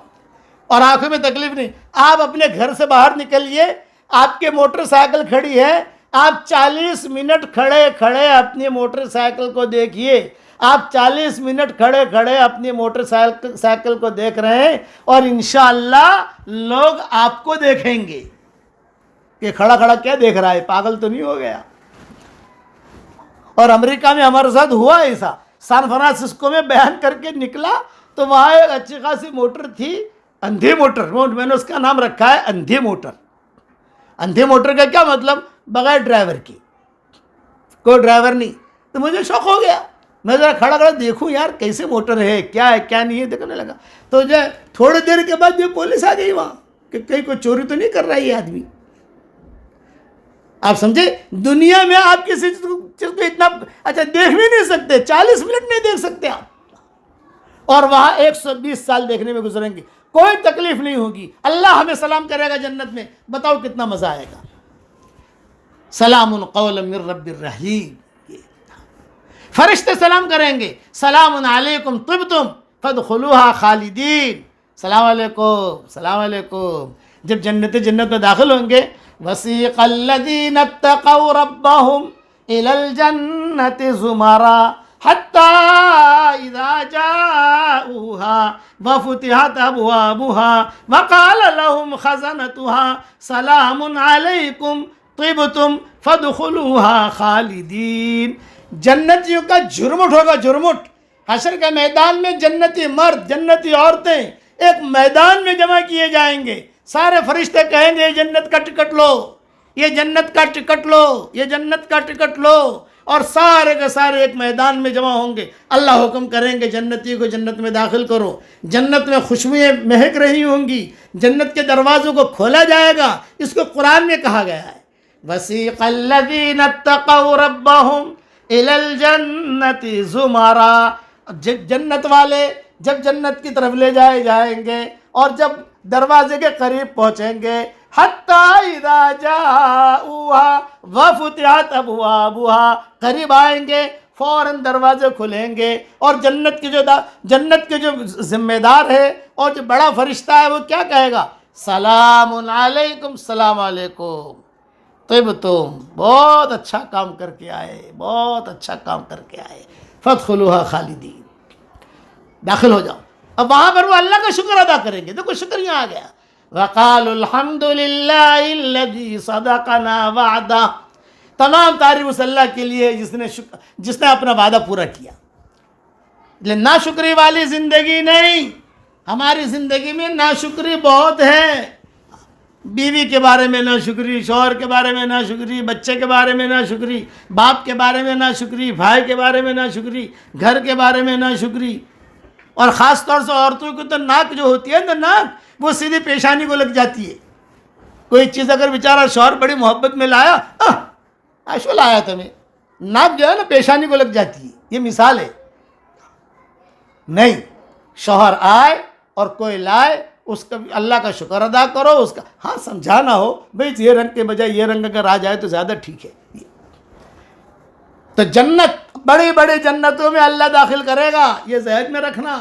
اور آنکھوں میں تکلیف نہیں. آپ اپنے گھر سے باہر نکلیے, آپ کے موٹر سائیکل کھڑی ہے, آپ 40 منٹ کھڑے کھڑے اپنی موٹر سائیکل کو دیکھیے. آپ 40 منٹ کھڑے کھڑے اپنی موٹر سائیکل کو دیکھ رہے ہیں, اور انشاءاللہ لوگ آپ کو دیکھیں گے کہ کھڑا کھڑا کیا دیکھ رہا ہے, پاگل تو نہیں ہو گیا. اور امریکہ میں ہمارے ساتھ ہوا ایسا. سان فرانسسکو میں بیان کر کے نکلا تو وہاں ایک اچھی خاصی موٹر تھی, اندھی موٹر. میں نے اس کا نام رکھا ہے اندھی موٹر. اندھی موٹر کا کیا مطلب؟ بغیر ڈرائیور کی, کوئی ڈرائیور نہیں. تو مجھے شوق ہو گیا, میں ذرا کھڑا کھڑا دیکھوں یار کیسے موٹر ہے کیا نہیں ہے, دیکھنے لگا. تو جو تھوڑی دیر کے بعد جو پولیس آ گئی وہاں کہ کہیں کوئی چوری تو نہیں کر رہا ہے یہ آدمی. آپ سمجھے, دنیا میں آپ کسی چیز کو اتنا اچھا دیکھ بھی نہیں سکتے, 40 منٹ نہیں دیکھ سکتے آپ, اور وہاں 120 سال دیکھنے میں گزریں گے, کوئی تکلیف نہیں ہوگی. اللہ ہمیں سلام کرے گا جنت میں, بتاؤ کتنا مزہ آئے گا. سلام قولا من رب الرحیم. فرشتے سلام کریں گے, سلام علیکم طبتم فادخلوها خالدین. سلام علیکم, سلام علیکم. جب جنت میں داخل ہوں گے, وسیق الذین اتقوا ربهم الى الجنة زمرا حتى اذا جاءوها وفتحت ابوابها وقال لهم خزنتها سلام علیکم طبتم فادخلوها خالدین. جنتیوں کا جھرمٹ ہوگا, جھرمٹ. حشر کے میدان میں جنتی مرد جنتی عورتیں ایک میدان میں جمع کیے جائیں گے. سارے فرشتے کہیں گے یہ جنت کا ٹکٹ لو, یہ جنت کا ٹکٹ لو, یہ جنت کا ٹکٹ لو. اور سارے کے سارے ایک میدان میں جمع ہوں گے. اللہ حکم کریں گے جنتی کو جنت میں داخل کرو. جنت میں خوشبوئیں مہک رہی ہوں گی, جنت کے دروازوں کو کھولا جائے گا. اس کو قرآن میں کہا گیا ہے وسیق الذین اتقوا ربهم الى الجنة زمرا. جنت والے جب جنت کی طرف لے جائے جائیں گے, اور جب دروازے کے قریب پہنچیں گے، حتی اذا جاؤها وفتحت ابوابها، قریب آئیں گے فوراً دروازے کھلیں گے، اور جنت کے جو ذمہ دار ہے اور جو بڑا فرشتہ ہے وہ کیا کہے گا؟ سلام علیکم، سلام علیکم، طبتم، بہت اچھا کام کر کے آئے، بہت اچھا کام کر کے آئے، فادخلوها خالدین، داخل ہو جاؤ۔ اب وہاں پر وہ اللہ کا شکر ادا کریں گے، دیکھو شکر یہاں آ گیا، وقالوا الحمد للہ الذی صدقنا وعدہ، تمام تعریف اس اللہ کے لیے جس نے اپنا وعدہ پورا کیا۔ لیکن ناشکری والی زندگی نہیں، ہماری زندگی میں ناشکری بہت ہے، بیوی کے بارے میں ناشکری، شوہر کے بارے میں ناشکری، بچے کے بارے میں ناشکری، باپ کے بارے میں ناشکری، بھائی کے بارے میں ناشکری، گھر کے بارے میں ناشکری، اور خاص طور سے عورتوں کی تو ناک جو ہوتی ہے نا، ناک وہ سیدھی پیشانی کو لگ جاتی ہے۔ کوئی چیز اگر بیچارہ شوہر بڑی محبت میں لایا، ایشو لایا تمہیں، ناک جو ہے نا پیشانی کو لگ جاتی ہے، یہ مثال ہے۔ نہیں، شوہر آئے اور کوئی لائے، اس کا اللہ کا شکر ادا کرو، اس کا ہاں سمجھانا ہو بھئی یہ رنگ کے بجائے یہ رنگ اگر آ جائے تو زیادہ ٹھیک ہے۔ تو جنت، بڑی بڑی جنتوں میں اللہ داخل کرے گا، یہ ذہن میں رکھنا۔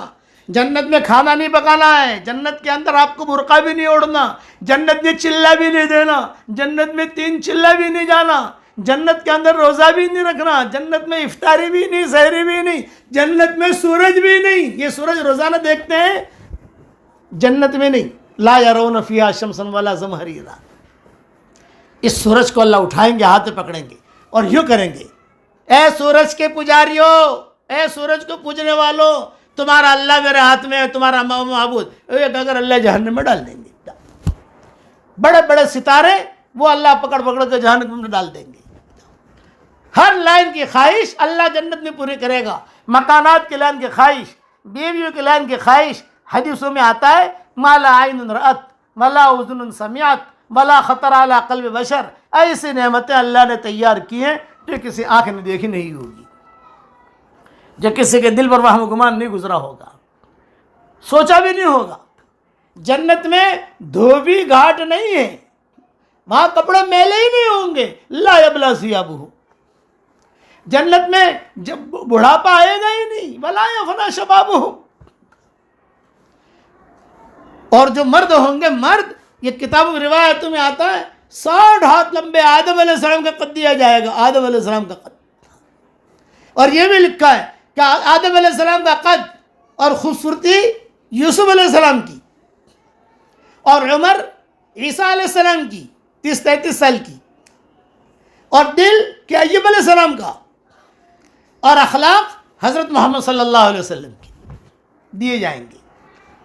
جنت میں کھانا نہیں پکانا ہے، جنت کے اندر آپ کو برقع بھی نہیں اوڑھنا، جنت میں چلہ بھی نہیں دینا، جنت میں 3 چلہ بھی نہیں جانا، جنت کے اندر روزہ بھی نہیں رکھنا، جنت میں افطاری بھی نہیں، سحری بھی نہیں، جنت میں سورج بھی نہیں۔ یہ سورج روزانہ دیکھتے ہیں، جنت میں نہیں۔ لا یرون فیہا شمسا ولا زمہریرا، اس سورج کو اللہ اٹھائیں گے، ہاتھ پکڑیں گے اور یوں کریں گے، اے سورج کے پجاریوں، اے سورج کو پوجنے والوں، تمہارا اللہ میرے ہاتھ میں ہے، تمہارا معبود اگر اللہ جہنم میں ڈال دیں گے۔ بڑے بڑے ستارے وہ اللہ پکڑ پکڑ کے جہنم میں ڈال دیں گے۔ ہر لائن کی خواہش اللہ جنت میں پوری کرے گا، مکانات کی لائن کی خواہش، بیویوں کی لائن کی خواہش۔ حدیثوں میں آتا ہے ما لا عین رأت ولا اذن سمعت ولا خطر علی قلب بشر، ایسی نعمتیں اللہ نے تیار کی ہیں جو کسی آنکھ نے دیکھی نہیں ہوگی، جو کسی کے دل پر وہم گمان نہیں گزرا ہوگا، سوچا بھی نہیں ہوگا۔ جنت میں دھوبی گھاٹ نہیں ہے، وہاں کپڑے میلے ہی نہیں ہوں گے، لا یبلی ثیابہ۔ جنت میں جب بڑھاپا آئے گا ہی نہیں، ولا یفنی شبابہ۔ اور جو مرد ہوں گے، مرد، یہ کتاب و روایتوں میں آتا ہے 60 ہاتھ لمبے آدم علیہ السلام کا قد دیا جائے گا، آدم علیہ السلام کا قد۔ اور یہ بھی لکھا ہے کہ آدم علیہ السلام کا قد اور خوبصورتی یوسف علیہ السلام کی، اور عمر عیسیٰ علیہ السلام کی 30-33 سال کی، اور دل کہ ایوب علیہ السلام کا، اور اخلاق حضرت محمد صلی اللہ علیہ وسلم کی دیے جائیں گے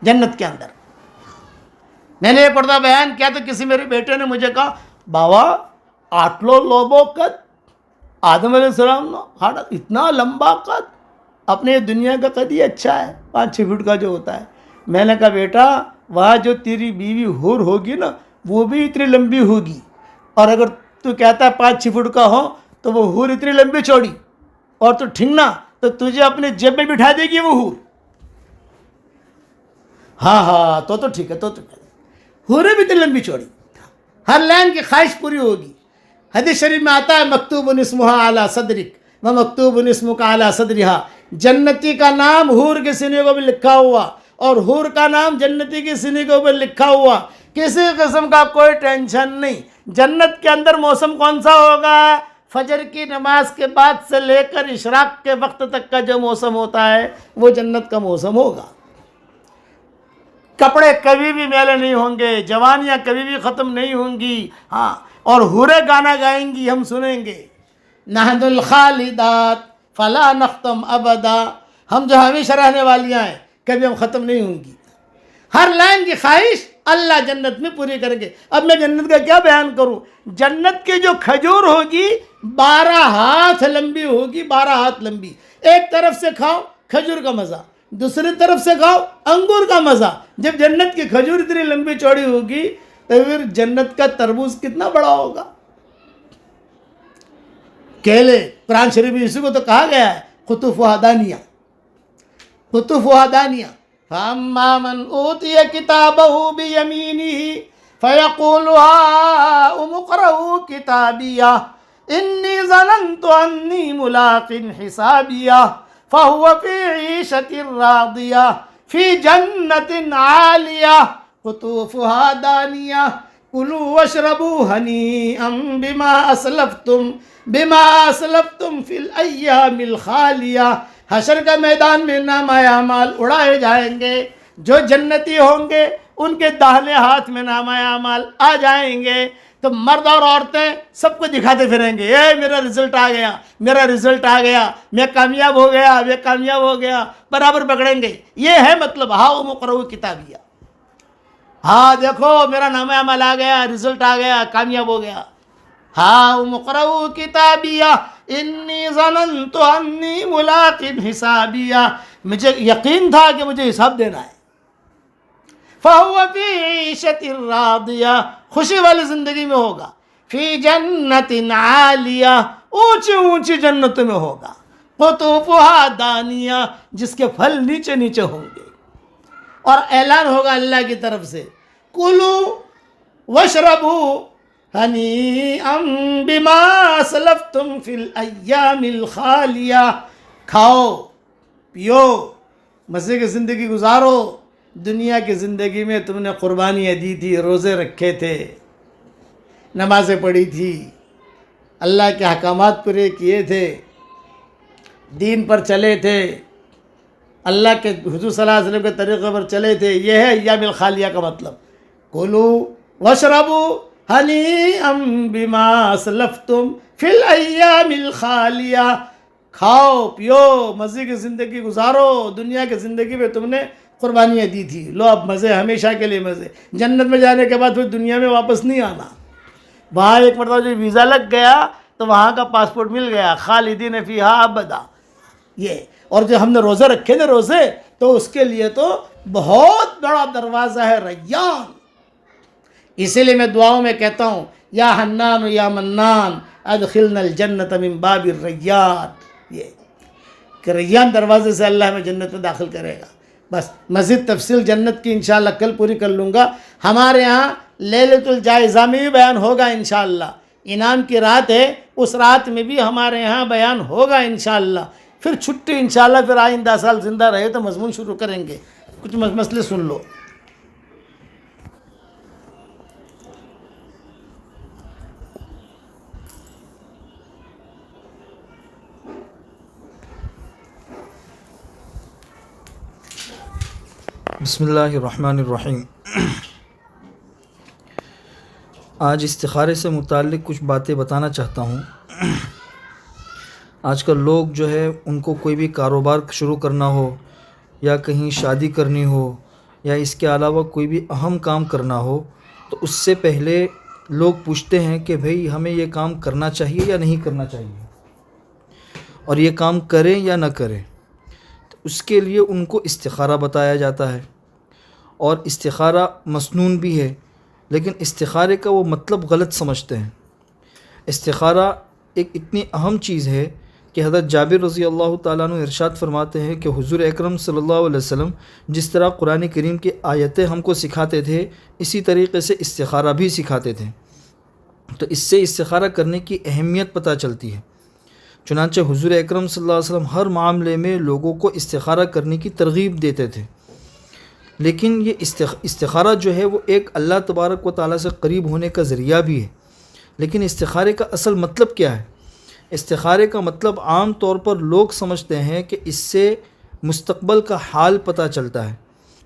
جنت کے اندر۔ میں نے یہ پردہ بیان کیا تو کسی میرے بیٹے نے مجھے کہا، بابا آٹلو لوبو قد، آدم علیہ السلام نا اتنا لمبا قد، اپنے دنیا کا قد ہی اچھا ہے 5-6 فٹ کا جو ہوتا ہے۔ میں نے کہا بیٹا وہاں جو تیری بیوی حور ہوگی نا وہ بھی اتنی لمبی ہوگی، اور اگر تو کہتا ہے 5-6 فٹ کا ہو تو وہ حور اتنی لمبی چوڑی، اور تو ٹھنگنا تو تجھے اپنے جیب میں بٹھا دے گی وہ حور۔ ہاں تو ٹھیک ہے، تو حوریں بھی اتنی لمبی چوڑی، ہر لائن کی خواہش پوری ہوگی۔ حدیث شریف میں آتا ہے مکتوب اسمها علی صدرک و مکتوب اسمک علی صدرہا، جنتی کا نام حور کے سینے کو بھی لکھا ہوا اور حور کا نام جنتی کے سینے کو بھی لکھا ہوا، کسی قسم کا کوئی ٹینشن نہیں۔ جنت کے اندر موسم کون سا ہوگا؟ فجر کی نماز کے بعد سے لے کر اشراق کے وقت تک کا جو موسم ہوتا ہے وہ جنت کا موسم ہوگا۔ کپڑے کبھی بھی میلے نہیں ہوں گے، جوانیاں کبھی بھی ختم نہیں ہوں گی، ہاں، اور حوریں گانا گائیں گی، ہم سنیں گے، نحن الخالدات فلا نختم ابدا، ہم جو ہمیشہ رہنے والیاں ہیں کبھی ہم ختم نہیں ہوں گی۔ ہر لائن کی خواہش اللہ جنت میں پوری کریں گے۔ اب میں جنت کا کیا بیان کروں؟ جنت کی جو کھجور ہوگی 12 ہاتھ لمبی ہوگی، 12 ہاتھ لمبی، ایک طرف سے کھاؤ کھجور کا مزہ، دوسری طرف سے کھاؤ انگور کا مزہ۔ جب جنت کی کھجور اتنی لمبی چوڑی ہوگی تو پھر جنت کا تربوز کتنا بڑا ہوگا۔ کیلے، قرآن شریف میں اسی کو تو کہا گیا ہے قطوفها دانیہ، قطوفها دانیہ، فأما من أوتي كتابه بيمينه فيقول هاؤم اقرءوا كتابيه إني ظننت أني ملاق حسابيه فهو في عيشة راضية في جنة عالية قطوفها دانية كلوا واشربوا هنيئا بما اسلفتم فی الایام الخالیہ. حشر کا میدان میں نامہ اعمال اڑائے جائیں گے. جو جنتی ہوں گے ان کے داہنے ہاتھ میں نامہ اعمال آ جائیں گے تو مرد اور عورتیں سب کو دکھاتے پھریں گے، اے میرا رزلٹ آ گیا، میرا رزلٹ آ گیا، میں کامیاب ہو گیا، میں کامیاب ہو گیا، برابر پکڑیں گے. یہ ہے مطلب ہاؤم اقرؤوا کتابیہ. ہاں دیکھو میرا نامہ عمل آ گیا، رزلٹ آ گیا، کامیاب ہو گیا. ہاؤم اقرؤوا کتابیہ انی ظننت انی ملاق حسابیہ، مجھے یقین تھا کہ مجھے حساب دینا ہے. فَهُوَ فِي عِيشَةٍ رَاضِيَةٍ، خوشی والی زندگی میں ہوگا. فی جنت عالیہ، اونچی اونچی جنت میں ہوگا. قطوفها دانیہ، جس کے پھل نیچے نیچے ہوں گے. اور اعلان ہوگا اللہ کی طرف سے، کلو واشربوا ہنیئا بما اسلفتم فی الایام الخالیہ، کھاؤ پیو مزے کی زندگی گزارو. دنیا کی زندگی میں تم نے قربانیاں دی تھی، روزے رکھے تھے، نمازیں پڑھی تھی، اللہ کے احکامات پورے کیے تھے، دین پر چلے تھے، اللہ کے حضور صلی اللہ علیہ وسلم کے طریقے پر چلے تھے. یہ ہے ایام الخالیہ کا مطلب. کلو واشربوا ہنیئا بما اسلفتم فی الایام الخالیہ، کھاؤ پیو مزے کی زندگی گزارو. دنیا کی زندگی میں تم نے قربانیاں دی تھی، لو اب مزے، ہمیشہ کے لیے مزے. جنت میں جانے کے بعد پھر دنیا میں واپس نہیں آنا. وہاں ایک مرتبہ جو ویزا لگ گیا تو وہاں کا پاسپورٹ مل گیا، خالدین فیہا ابدا. یہ اور جو ہم نے روزے رکھے تھے روزے، تو اس کے لیے تو بہت بڑا دروازہ ہے ریان. اسی لیے میں دعاؤں میں کہتا ہوں یا حنان یا منان ادخلنا الجنت من باب الریان، یہ کہ ریان دروازے سے اللہ ہمیں جنت میں داخل کرے گا. بس مزید تفصیل جنت کی انشاءاللہ کل پوری کر لوں گا. ہمارے ہاں لیلۃ الجائزہ میں بھی بیان ہوگا انشاءاللہ. انعام کی رات ہے، اس رات میں بھی ہمارے ہاں بیان ہوگا انشاءاللہ. پھر چھٹی انشاءاللہ، پھر آئندہ سال زندہ رہے تو مضمون شروع کریں گے. کچھ مسئلے سن لو. بسم اللہ الرحمن الرحیم. آج استخارے سے متعلق کچھ باتیں بتانا چاہتا ہوں. آج کل لوگ جو ہے ان کو کوئی بھی کاروبار شروع کرنا ہو یا کہیں شادی کرنی ہو یا اس کے علاوہ کوئی بھی اہم کام کرنا ہو تو اس سے پہلے لوگ پوچھتے ہیں کہ بھئی ہمیں یہ کام کرنا چاہیے یا نہیں کرنا چاہیے، اور یہ کام کریں یا نہ کریں. اس کے لیے ان کو استخارہ بتایا جاتا ہے، اور استخارہ مسنون بھی ہے، لیکن استخارے کا وہ مطلب غلط سمجھتے ہیں. استخارہ ایک اتنی اہم چیز ہے کہ حضرت جابر رضی اللہ تعالیٰ عنہ ارشاد فرماتے ہیں کہ حضور اکرم صلی اللہ علیہ وسلم جس طرح قرآن کریم کی آیتیں ہم کو سکھاتے تھے، اسی طریقے سے استخارہ بھی سکھاتے تھے. تو اس سے استخارہ کرنے کی اہمیت پتہ چلتی ہے. چنانچہ حضور اکرم صلی اللہ علیہ وسلم ہر معاملے میں لوگوں کو استخارہ کرنے کی ترغیب دیتے تھے. لیکن یہ استخارہ جو ہے وہ ایک اللہ تبارک و تعالیٰ سے قریب ہونے کا ذریعہ بھی ہے. لیکن استخارے کا اصل مطلب کیا ہے؟ استخارے کا مطلب عام طور پر لوگ سمجھتے ہیں کہ اس سے مستقبل کا حال پتہ چلتا ہے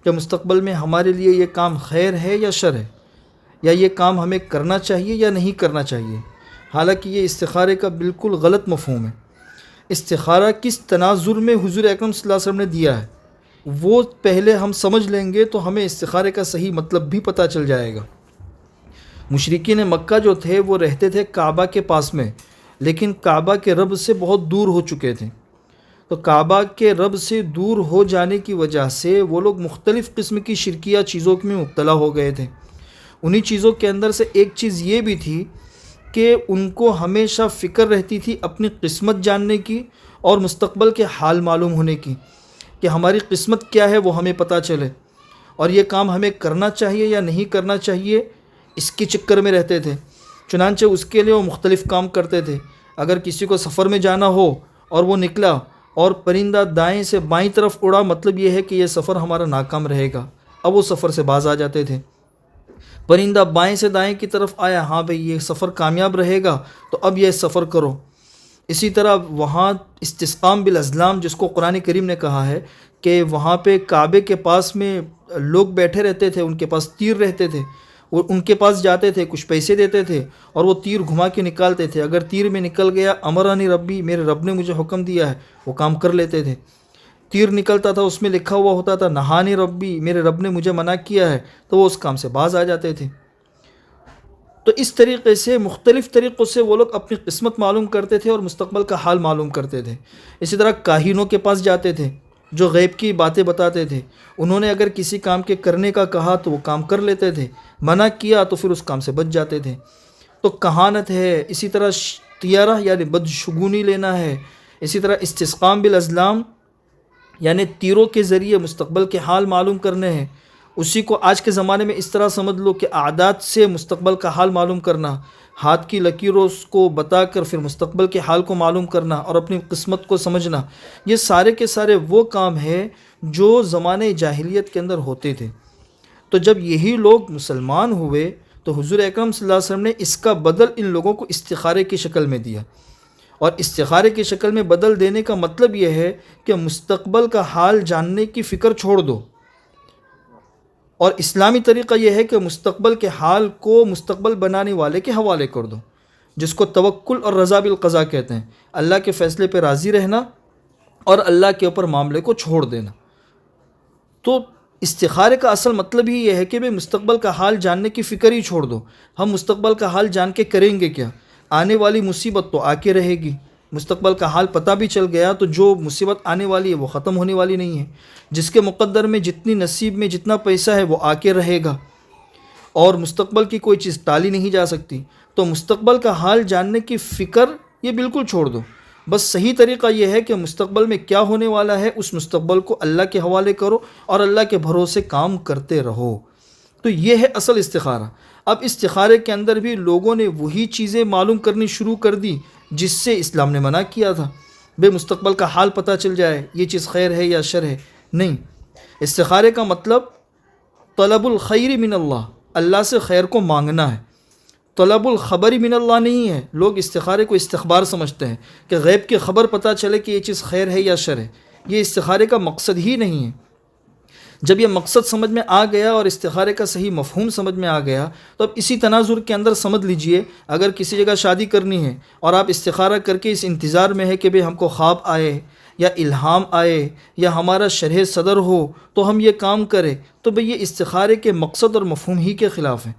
کہ مستقبل میں ہمارے لیے یہ کام خیر ہے یا شر ہے، یا یہ کام ہمیں کرنا چاہیے یا نہیں کرنا چاہیے. حالانکہ یہ استخارے کا بالکل غلط مفہوم ہے. استخارہ کس تناظر میں حضور اکرم صلی اللہ علیہ وسلم نے دیا ہے وہ پہلے ہم سمجھ لیں گے تو ہمیں استخارے کا صحیح مطلب بھی پتہ چل جائے گا. مشرکین مکہ جو تھے وہ رہتے تھے کعبہ کے پاس میں، لیکن کعبہ کے رب سے بہت دور ہو چکے تھے. تو کعبہ کے رب سے دور ہو جانے کی وجہ سے وہ لوگ مختلف قسم کی شرکیہ چیزوں میں مبتلا ہو گئے تھے. انہی چیزوں کے اندر سے ایک چیز یہ بھی تھی کہ ان کو ہمیشہ فکر رہتی تھی اپنی قسمت جاننے کی اور مستقبل کے حال معلوم ہونے کی. کہ ہماری قسمت کیا ہے وہ ہمیں پتہ چلے، اور یہ کام ہمیں کرنا چاہیے یا نہیں کرنا چاہیے اس کے چکر میں رہتے تھے۔ چنانچہ اس کے لیے وہ مختلف کام کرتے تھے۔ اگر کسی کو سفر میں جانا ہو اور وہ نکلا اور پرندہ دائیں سے بائیں طرف اڑا، مطلب یہ ہے کہ یہ سفر ہمارا ناکام رہے گا، اب وہ سفر سے باز آ جاتے تھے۔ پرندہ بائیں سے دائیں کی طرف آیا، ہاں بھئی یہ سفر کامیاب رہے گا تو اب یہ سفر کرو۔ اسی طرح وہاں استسقام بالازلام، جس کو قرآن کریم نے کہا ہے کہ وہاں پہ کعبے کے پاس میں لوگ بیٹھے رہتے تھے، ان کے پاس تیر رہتے تھے، وہ ان کے پاس جاتے تھے، کچھ پیسے دیتے تھے اور وہ تیر گھما کے نکالتے تھے۔ اگر تیر میں نکل گیا، امرانی ربی، میرے رب نے مجھے حکم دیا ہے، وہ کام کر لیتے تھے۔ تیر نکلتا تھا، اس میں لکھا ہوا ہوتا تھا نہانی ربی، میرے رب نے مجھے منع کیا ہے، تو وہ اس کام سے باز آ جاتے تھے۔ تو اس طریقے سے مختلف طریقوں سے وہ لوگ اپنی قسمت معلوم کرتے تھے اور مستقبل کا حال معلوم کرتے تھے۔ اسی طرح کاہنوں کے پاس جاتے تھے جو غیب کی باتیں بتاتے تھے، انہوں نے اگر کسی کام کے کرنے کا کہا تو وہ کام کر لیتے تھے، منع کیا تو پھر اس کام سے بچ جاتے تھے۔ تو کہانت ہے، اسی طرح طیارہ یعنی بدشگونی لینا ہے، اسی طرح استسقام بالازلام یعنی تیروں کے ذریعے مستقبل کے حال معلوم کرنے ہیں۔ اسی کو آج کے زمانے میں اس طرح سمجھ لو کہ عادات سے مستقبل کا حال معلوم کرنا، ہاتھ کی لکیروں کو بتا کر پھر مستقبل کے حال کو معلوم کرنا اور اپنی قسمت کو سمجھنا، یہ سارے کے سارے وہ کام ہیں جو زمانے جاہلیت کے اندر ہوتے تھے۔ تو جب یہی لوگ مسلمان ہوئے تو حضور اکرم صلی اللہ علیہ وسلم نے اس کا بدل ان لوگوں کو استخارے کی شکل میں دیا، اور استخارے کی شکل میں بدل دینے کا مطلب یہ ہے کہ مستقبل کا حال جاننے کی فکر چھوڑ دو، اور اسلامی طریقہ یہ ہے کہ مستقبل کے حال کو مستقبل بنانے والے کے حوالے کر دو، جس کو توکل اور رضا بالقضاء کہتے ہیں، اللہ کے فیصلے پہ راضی رہنا اور اللہ کے اوپر معاملے کو چھوڑ دینا۔ تو استخارے کا اصل مطلب ہی یہ ہے کہ بھئی مستقبل کا حال جاننے کی فکر ہی چھوڑ دو۔ ہم مستقبل کا حال جان کے کریں گے کیا؟ آنے والی مصیبت تو آ کے رہے گی، مستقبل کا حال پتہ بھی چل گیا تو جو مصیبت آنے والی ہے وہ ختم ہونے والی نہیں ہے۔ جس کے مقدر میں جتنی نصیب میں جتنا پیسہ ہے وہ آ کے رہے گا، اور مستقبل کی کوئی چیز ٹالی نہیں جا سکتی۔ تو مستقبل کا حال جاننے کی فکر یہ بالکل چھوڑ دو۔ بس صحیح طریقہ یہ ہے کہ مستقبل میں کیا ہونے والا ہے اس مستقبل کو اللہ کے حوالے کرو اور اللہ کے بھروسے کام کرتے رہو۔ تو یہ ہے اصل استخارہ۔ اب استخارے کے اندر بھی لوگوں نے وہی چیزیں معلوم کرنی شروع کر دی جس سے اسلام نے منع کیا تھا۔ بے مستقبل کا حال پتہ چل جائے یہ چیز خیر ہے یا شر ہے، نہیں۔ استخارے کا مطلب طلب الخیر من اللہ، اللہ سے خیر کو مانگنا ہے، طلب الخبر من اللہ نہیں ہے۔ لوگ استخارے کو استخبار سمجھتے ہیں کہ غیب کی خبر پتہ چلے کہ یہ چیز خیر ہے یا شر ہے، یہ استخارے کا مقصد ہی نہیں ہے۔ جب یہ مقصد سمجھ میں آ گیا اور استخارے کا صحیح مفہوم سمجھ میں آ گیا تو اب اسی تناظر کے اندر سمجھ لیجئے، اگر کسی جگہ شادی کرنی ہے اور آپ استخارہ کر کے اس انتظار میں ہے کہ بھئی ہم کو خواب آئے یا الہام آئے یا ہمارا شرح صدر ہو تو ہم یہ کام کریں، تو بھئی یہ استخارے کے مقصد اور مفہوم ہی کے خلاف ہے۔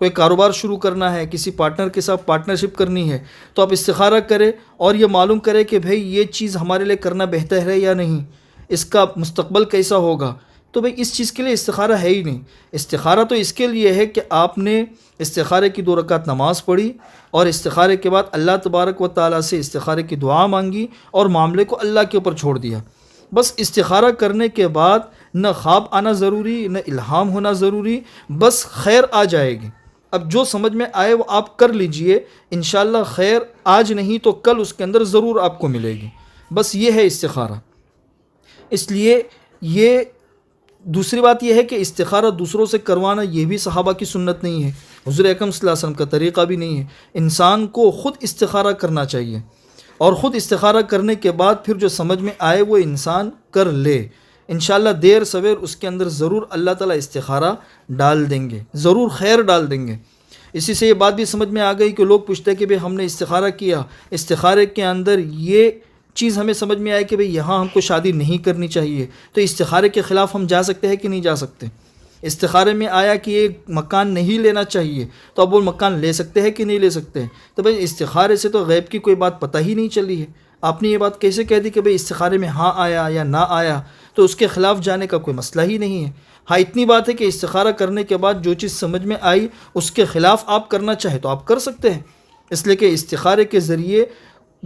کوئی کاروبار شروع کرنا ہے، کسی پارٹنر کے ساتھ پارٹنرشپ کرنی ہے تو آپ استخارہ کریں اور یہ معلوم کریں کہ بھئی یہ چیز ہمارے لیے کرنا بہتر ہے یا نہیں، اس کا مستقبل کیسا ہوگا۔ تو بھئی اس چیز کے لیے استخارہ ہے ہی نہیں۔ استخارہ تو اس کے لیے ہے کہ آپ نے استخارے کی 2 رکعت نماز پڑھی اور استخارے کے بعد اللہ تبارک و تعالیٰ سے استخارے کی دعا مانگی اور معاملے کو اللہ کے اوپر چھوڑ دیا۔ بس استخارہ کرنے کے بعد نہ خواب آنا ضروری، نہ الہام ہونا ضروری، بس خیر آ جائے گی۔ اب جو سمجھ میں آئے وہ آپ کر لیجئے، انشاءاللہ خیر آج نہیں تو کل اس کے اندر ضرور آپ کو ملے گی۔ بس یہ ہے استخارہ۔ اس لیے یہ دوسری بات یہ ہے کہ استخارہ دوسروں سے کروانا یہ بھی صحابہ کی سنت نہیں ہے، حضور اکرم صلی اللہ علیہ وسلم کا طریقہ بھی نہیں ہے۔ انسان کو خود استخارہ کرنا چاہیے، اور خود استخارہ کرنے کے بعد پھر جو سمجھ میں آئے وہ انسان کر لے۔ انشاءاللہ دیر سویر اس کے اندر ضرور اللہ تعالیٰ استخارہ ڈال دیں گے، ضرور خیر ڈال دیں گے۔ اسی سے یہ بات بھی سمجھ میں آ گئی کہ لوگ پوچھتے ہیں کہ بھئی ہم نے استخارہ کیا، استخارے کے اندر یہ چیز ہمیں سمجھ میں آئے کہ بھئی یہاں ہم کو شادی نہیں کرنی چاہیے، تو استخارے کے خلاف ہم جا سکتے ہیں کہ نہیں جا سکتے؟ استخارے میں آیا کہ یہ مکان نہیں لینا چاہیے تو اب وہ مکان لے سکتے ہیں کہ نہیں لے سکتے ہیں؟ تو بھئی استخارے سے تو غیب کی کوئی بات پتہ ہی نہیں چلی ہے، آپ نے یہ بات کیسے کہہ دی کہ بھئی استخارے میں ہاں آیا یا نہ آیا، تو اس کے خلاف جانے کا کوئی مسئلہ ہی نہیں ہے۔ ہاں اتنی بات ہے کہ استخارہ کرنے کے بعد جو چیز سمجھ میں آئی اس کے خلاف آپ کرنا چاہے تو آپ کر سکتے ہیں، اس لیے کہ استخارے کے ذریعے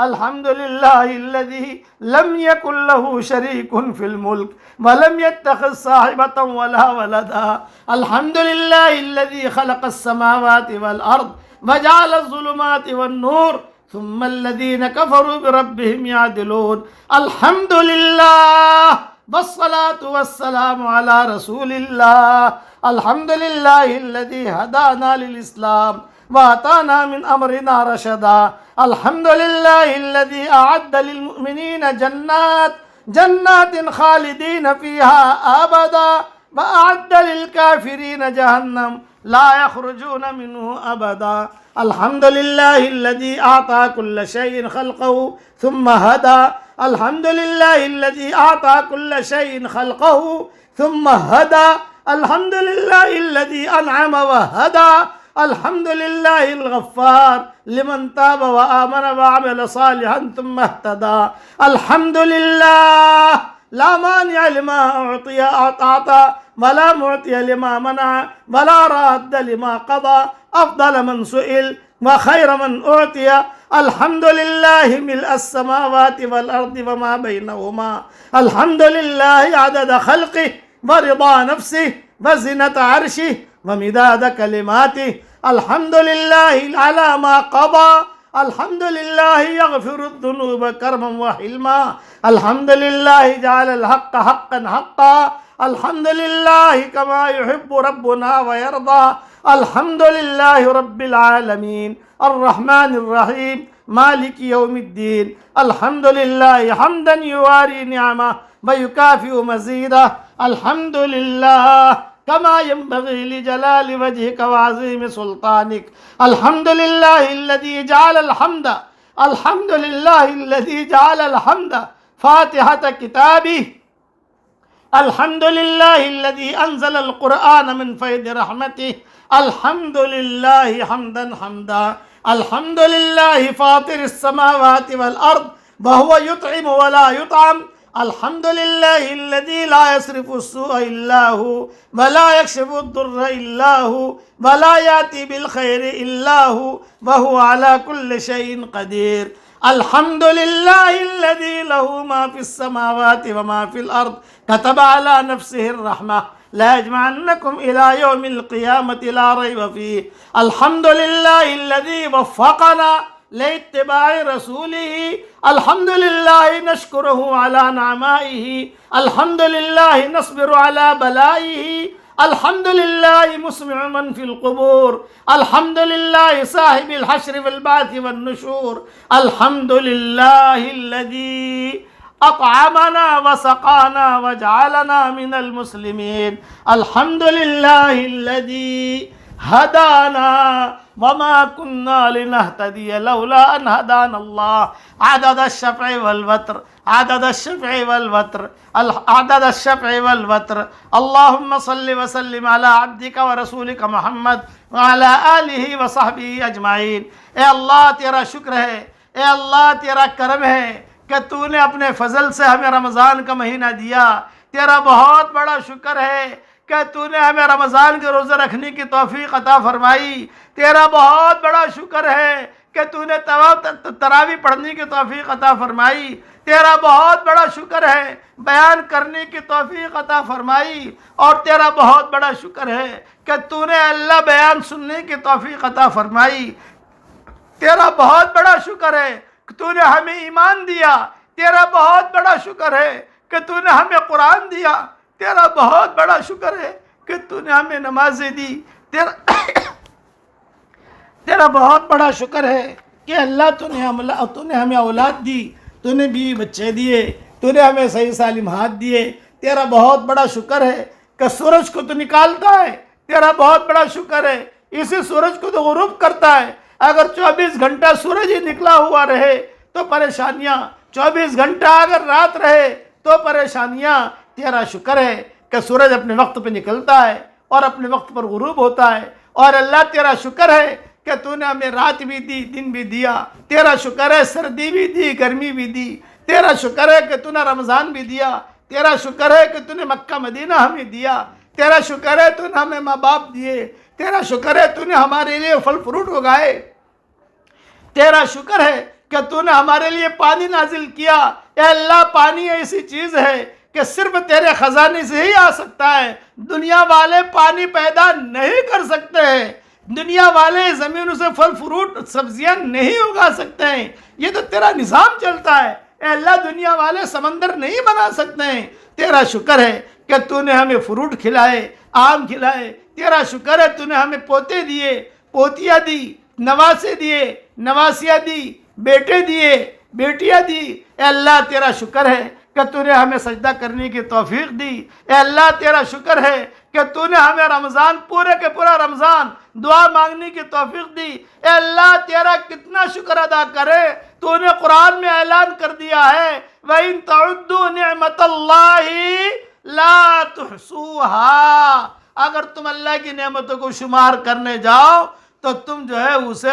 الحمد لله الذي لم يكن له شريك في الملك ولم يتخذ صاحبة ولا ولدا. الحمد لله الذي خلق السماوات والأرض وجعل الظلمات والنور ثم الذين كفروا بربهم يعدلون. الحمد لله والصلاة والسلام على رسول الله. الحمد لله الذي هدانا للإسلام وأعطانا من أمرنا رشدا. الحمد لله الذي أعد للمؤمنين جنات خالدين فيها أبدا وأعد للكافرين جهنم لا يخرجون منه أبدا. الحمد لله الذي أعطى كل شيء خلقه ثم هدى. الحمد لله الذي أعطى كل شيء خلقه ثم هدى. الحمد لله الذي أنعم وهدى. الحمد لله الغفار لمن تاب وآمن وعمل صالحا ثم اهتدى. الحمد لله لا مانع لما أعطى ولا معطي لما منع ولا راد لما قضى. أفضل من سئل وخير من أعطي. الحمد لله ملء السماوات والأرض وما بينهما. الحمد لله عدد خلقه ورضا نفسه وزنة عرشه ومداد كلماته. الحمد لله على ما قضى. الحمد لله يغفر الذنوب كرما وحلما. الحمد لله جعل الحق حقا حقا. الحمد لله كما يحب ربنا ويرضى. الحمد لله رب العالمين الرحمن الرحيم مالك يوم الدين. الحمد لله حمدا يواري نعمه ويكافئ مزيده. الحمد لله كما ينبغي لجلال وجهك وعظيم سلطانك. الحمد لله الذي جعل الحمد فاتحة كتابه. الحمد لله الذي أنزل القرآن من فيض رحمته. الحمد لله حمدا حمدا. الحمد لله فاطر السماوات والأرض وهو يطعم ولا يطعم. الحمد لله الذي لا يصرف السوء إلا هو ولا يكشف الضر إلا هو ولا يأتي بالخير إلا هو وهو على كل شيء قدير. الحمد لله الذي له ما في السماوات وما في الأرض كتب على نفسه الرحمة لا يجمعنكم إلى يوم القيامة لا ريب فيه. الحمد لله الذي وفقنا لاتباع رسوله. الحمد لله نشكره على نعمائه. الحمد لله نصبر على بلائه. الحمد لله مسمع من في القبور. الحمد لله صاحب الحشر والبعث والنشور. الحمد لله الذي أطعمنا وسقانا وجعلنا من المسلمين. الحمد لله الذي هدانا وما كنا لنهتدي لولا أن هدانا الله. عدد الشفع والوتر عدد الشفع والوتر. اللهم صل وسلم على عبدك ورسولك محمد وعلى آلہ وصحبہ اجمعین. اے اللہ تیرا شکر ہے، اے اللہ تیرا کرم ہے کہ تو نے اپنے فضل سے ہمیں رمضان کا مہینہ دیا. تیرا بہت بڑا شکر ہے کہ تو نے ہمیں رمضان کے روزے رکھنے کی توفیق عطا فرمائی. تیرا بہت بڑا شکر ہے کہ تو نے تراویح پڑھنے کی توفیق عطا فرمائی. تیرا بہت بڑا شکر ہے بیان کرنے کی توفیق عطا فرمائی. اور تیرا بہت بڑا شکر ہے کہ تو نے اللہ بیان سننے کی توفیق عطا فرمائی. تیرا بہت بڑا شکر ہے کہ تو نے ہمیں ایمان دیا. تیرا بہت بڑا شکر ہے کہ تو نے ہمیں قرآن دیا. تیرا بہت بڑا شکر ہے کہ تو نے ہمیں نمازیں دی. تیرا بہت بڑا شکر ہے کہ اللہ تو نے ہمیں اولاد دی. تو نے بیوی بچے دیے. تو نے ہمیں صحیح سالم ہاتھ دیے. تیرا بہت بڑا شکر ہے کہ سورج کو تو نکالتا ہے. تیرا بہت بڑا شکر ہے اسی سورج کو تو غروب کرتا ہے. اگر 24 گھنٹہ سورج ہی نکلا ہوا رہے تو پریشانیاں، 24 گھنٹہ اگر رات رہے تو پریشانیاں. تیرا شکر ہے کہ سورج اپنے وقت پہ نکلتا ہے اور اپنے وقت پر غروب ہوتا ہے. اور اللہ تیرا شکر ہے کہ تو نے ہمیں رات بھی دی، دن بھی دیا. تیرا شکر ہے سردی بھی دی، گرمی بھی دی. تیرا شکر ہے کہ تو نے رمضان بھی دیا. تیرا شکر ہے کہ تو نے مکہ مدینہ ہمیں دیا. تیرا شکر ہے تو نے ہمیں ماں باپ دیے. تیرا شکر ہے تو نے ہمارے لیے پھل فروٹ اگائے. تیرا شکر ہے کہ تو نے ہمارے لیے پانی نازل کیا۔ اے اللہ پانی ایسی چیز ہے کہ صرف تیرے خزانے سے ہی آ سکتا ہے، دنیا والے پانی پیدا نہیں کر سکتے ہیں، دنیا والے زمینوں سے پھل فروٹ سبزیاں نہیں اگا سکتے ہیں، یہ تو تیرا نظام چلتا ہے۔ اے اللہ دنیا والے سمندر نہیں بنا سکتے ہیں، تیرا شکر ہے کہ تو نے ہمیں فروٹ کھلائے، آم کھلائے، تیرا شکر ہے تو نے ہمیں پوتے دیے، پوتیاں دی، نواسے دیے، نواسیاں دی، بیٹے دیے، بیٹیاں دی۔ اے اللہ تیرا شکر ہے کہ تو نے ہمیں سجدہ کرنے کی توفیق دی۔ اے اللہ تیرا شکر ہے کہ تو نے ہمیں رمضان پورے کے پورا رمضان دعا مانگنے کی توفیق دی۔ اے اللہ تیرا کتنا شکر ادا کرے، تو نے قرآن میں اعلان کر دیا ہے وَإِن تَعُدُّوا نِعْمَةَ اللَّهِ لَا تُحْصُوهَا، اگر تم اللہ کی نعمتوں کو شمار کرنے جاؤ تو تم جو ہے اسے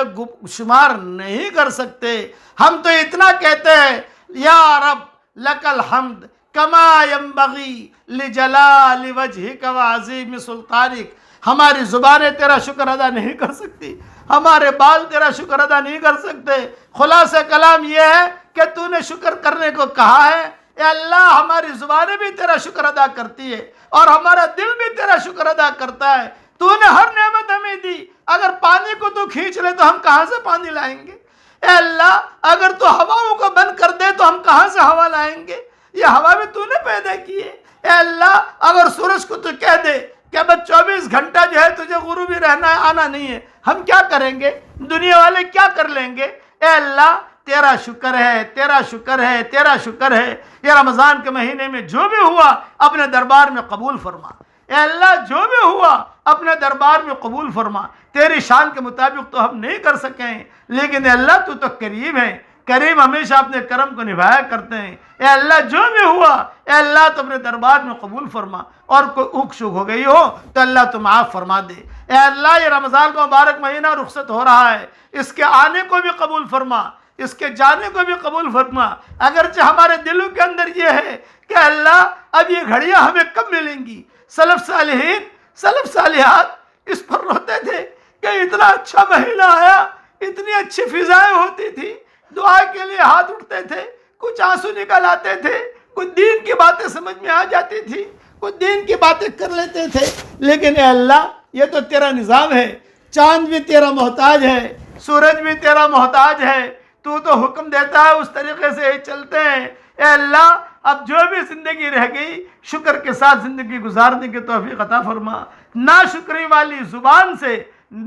شمار نہیں کر سکتے۔ ہم تو اتنا کہتے ہیں یا رب لک الحمد کما ینبغی لجلال وجہک وعظیم سلطانک، ہماری زبانیں تیرا شکر ادا نہیں کر سکتی، ہمارے بال تیرا شکر ادا نہیں کر سکتے۔ خلاصہ کلام یہ ہے کہ تو نے شکر کرنے کو کہا ہے۔ اے اللہ ہماری زبانیں بھی تیرا شکر ادا کرتی ہے اور ہمارا دل بھی تیرا شکر ادا کرتا ہے۔ تو نے ہر نعمت ہمیں دی، اگر پانی کو تو کھینچ لے تو ہم کہاں سے پانی لائیں گے؟ اے اللہ اگر تو ہواؤں کو بند کر دے تو ہم کہاں سے ہوا لائیں گے؟ یہ ہوا بھی تو نے پیدا کی ہے۔ اے اللہ اگر سورج کو تو کہہ دے کہ بس 24 گھنٹہ جو ہے تجھے غروبی رہنا ہے، آنا نہیں ہے، ہم کیا کریں گے؟ دنیا والے کیا کر لیں گے؟ اے اللہ تیرا شکر ہے، تیرا شکر ہے، تیرا شکر ہے۔ یہ رمضان کے مہینے میں جو بھی ہوا اپنے دربار میں قبول فرما۔ اے اللہ جو بھی ہوا اپنے دربار میں قبول فرما۔ تیری شان کے مطابق تو ہم نہیں کر سکیں، لیکن اے اللہ تو کریم ہے، کریم ہمیشہ اپنے کرم کو نبھایا کرتے ہیں۔ اے اللہ جو بھی ہوا اے اللہ تو اپنے دربار میں قبول فرما، اور کوئی اک شک ہو گئی ہو تو اللہ تو معاف فرما دے۔ اے اللہ یہ رمضان کا مبارک مہینہ رخصت ہو رہا ہے، اس کے آنے کو بھی قبول فرما، اس کے جانے کو بھی قبول فرما۔ اگرچہ ہمارے دلوں کے اندر یہ ہے کہ اللہ اب یہ گھڑیاں ہمیں کب ملیں گی، سلف صالحین سلف صالحات اس پر روتے تھے کہ اتنا اچھا مہینہ آیا، اتنی اچھی فضائیں ہوتی تھی، دعا کے لیے ہاتھ اٹھتے تھے، کچھ آنسو نکل آتے تھے، کچھ دین کی باتیں سمجھ میں آ جاتی تھی، کچھ دین کی باتیں کر لیتے تھے، لیکن اے اللہ یہ تو تیرا نظام ہے، چاند بھی تیرا محتاج ہے، سورج بھی تیرا محتاج ہے، تو حکم دیتا ہے اس طریقے سے ہی چلتے ہیں۔ اے اللہ اب جو بھی زندگی رہ گئی شکر کے ساتھ زندگی گزارنے کی توفیق عطا فرما، ناشکری والی زبان سے،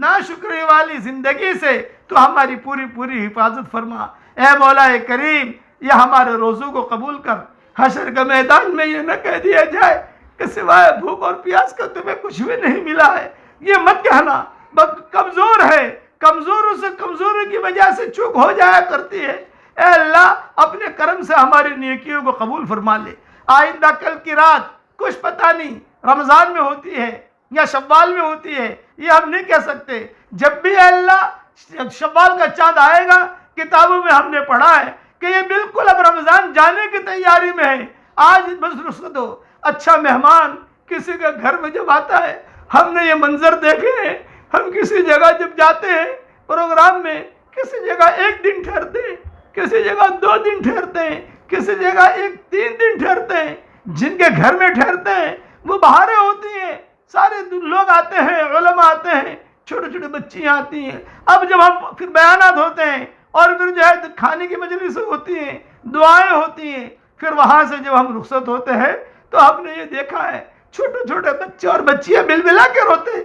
ناشکری والی زندگی سے تو ہماری پوری پوری حفاظت فرما۔ اے مولا کریم یہ ہمارے روزوں کو قبول کر، حشر کے میدان میں یہ نہ کہہ دیا جائے کہ سوائے بھوک اور پیاس کا تمہیں کچھ بھی نہیں ملا ہے، یہ مت کہنا، بس کمزور ہے، کمزوروں سے کمزوری کی وجہ سے چوک ہو جایا کرتی ہے۔ اے اللہ اپنے کرم سے ہماری نیکیوں کو قبول فرما لے۔ آئندہ کل کی رات کچھ پتہ نہیں رمضان میں ہوتی ہے یا شوال میں ہوتی ہے، یہ ہم نہیں کہہ سکتے۔ جب بھی اے اللہ شوال کا چاند آئے گا، کتابوں میں ہم نے پڑھا ہے کہ یہ بالکل اب رمضان جانے کی تیاری میں ہے، آج بس رخصت ہو۔ اچھا مہمان کسی کے گھر میں جب آتا ہے، ہم نے یہ منظر دیکھے ہیں، ہم کسی جگہ جب جاتے ہیں پروگرام میں، کسی جگہ 1 دن ٹھہرتے ہیں، کسی جگہ 2 دن ٹھہرتے ہیں، کسی جگہ 3 دن ٹھہرتے ہیں۔ جن کے گھر میں ٹھہرتے ہیں وہ بہاریں ہوتی ہیں، سارے لوگ آتے ہیں، علماء آتے ہیں، چھوٹے چھوٹے بچیاں آتی ہیں۔ اب جب ہم پھر بیانات ہوتے ہیں اور پھر جو ہے کھانے کی مجلس ہوتی ہیں، دعائیں ہوتی ہیں، پھر وہاں سے جب ہم رخصت ہوتے ہیں تو ہم نے یہ دیکھا ہے چھوٹے چھوٹے بچے اور بچیاں بل بلا کے روتے ہیں۔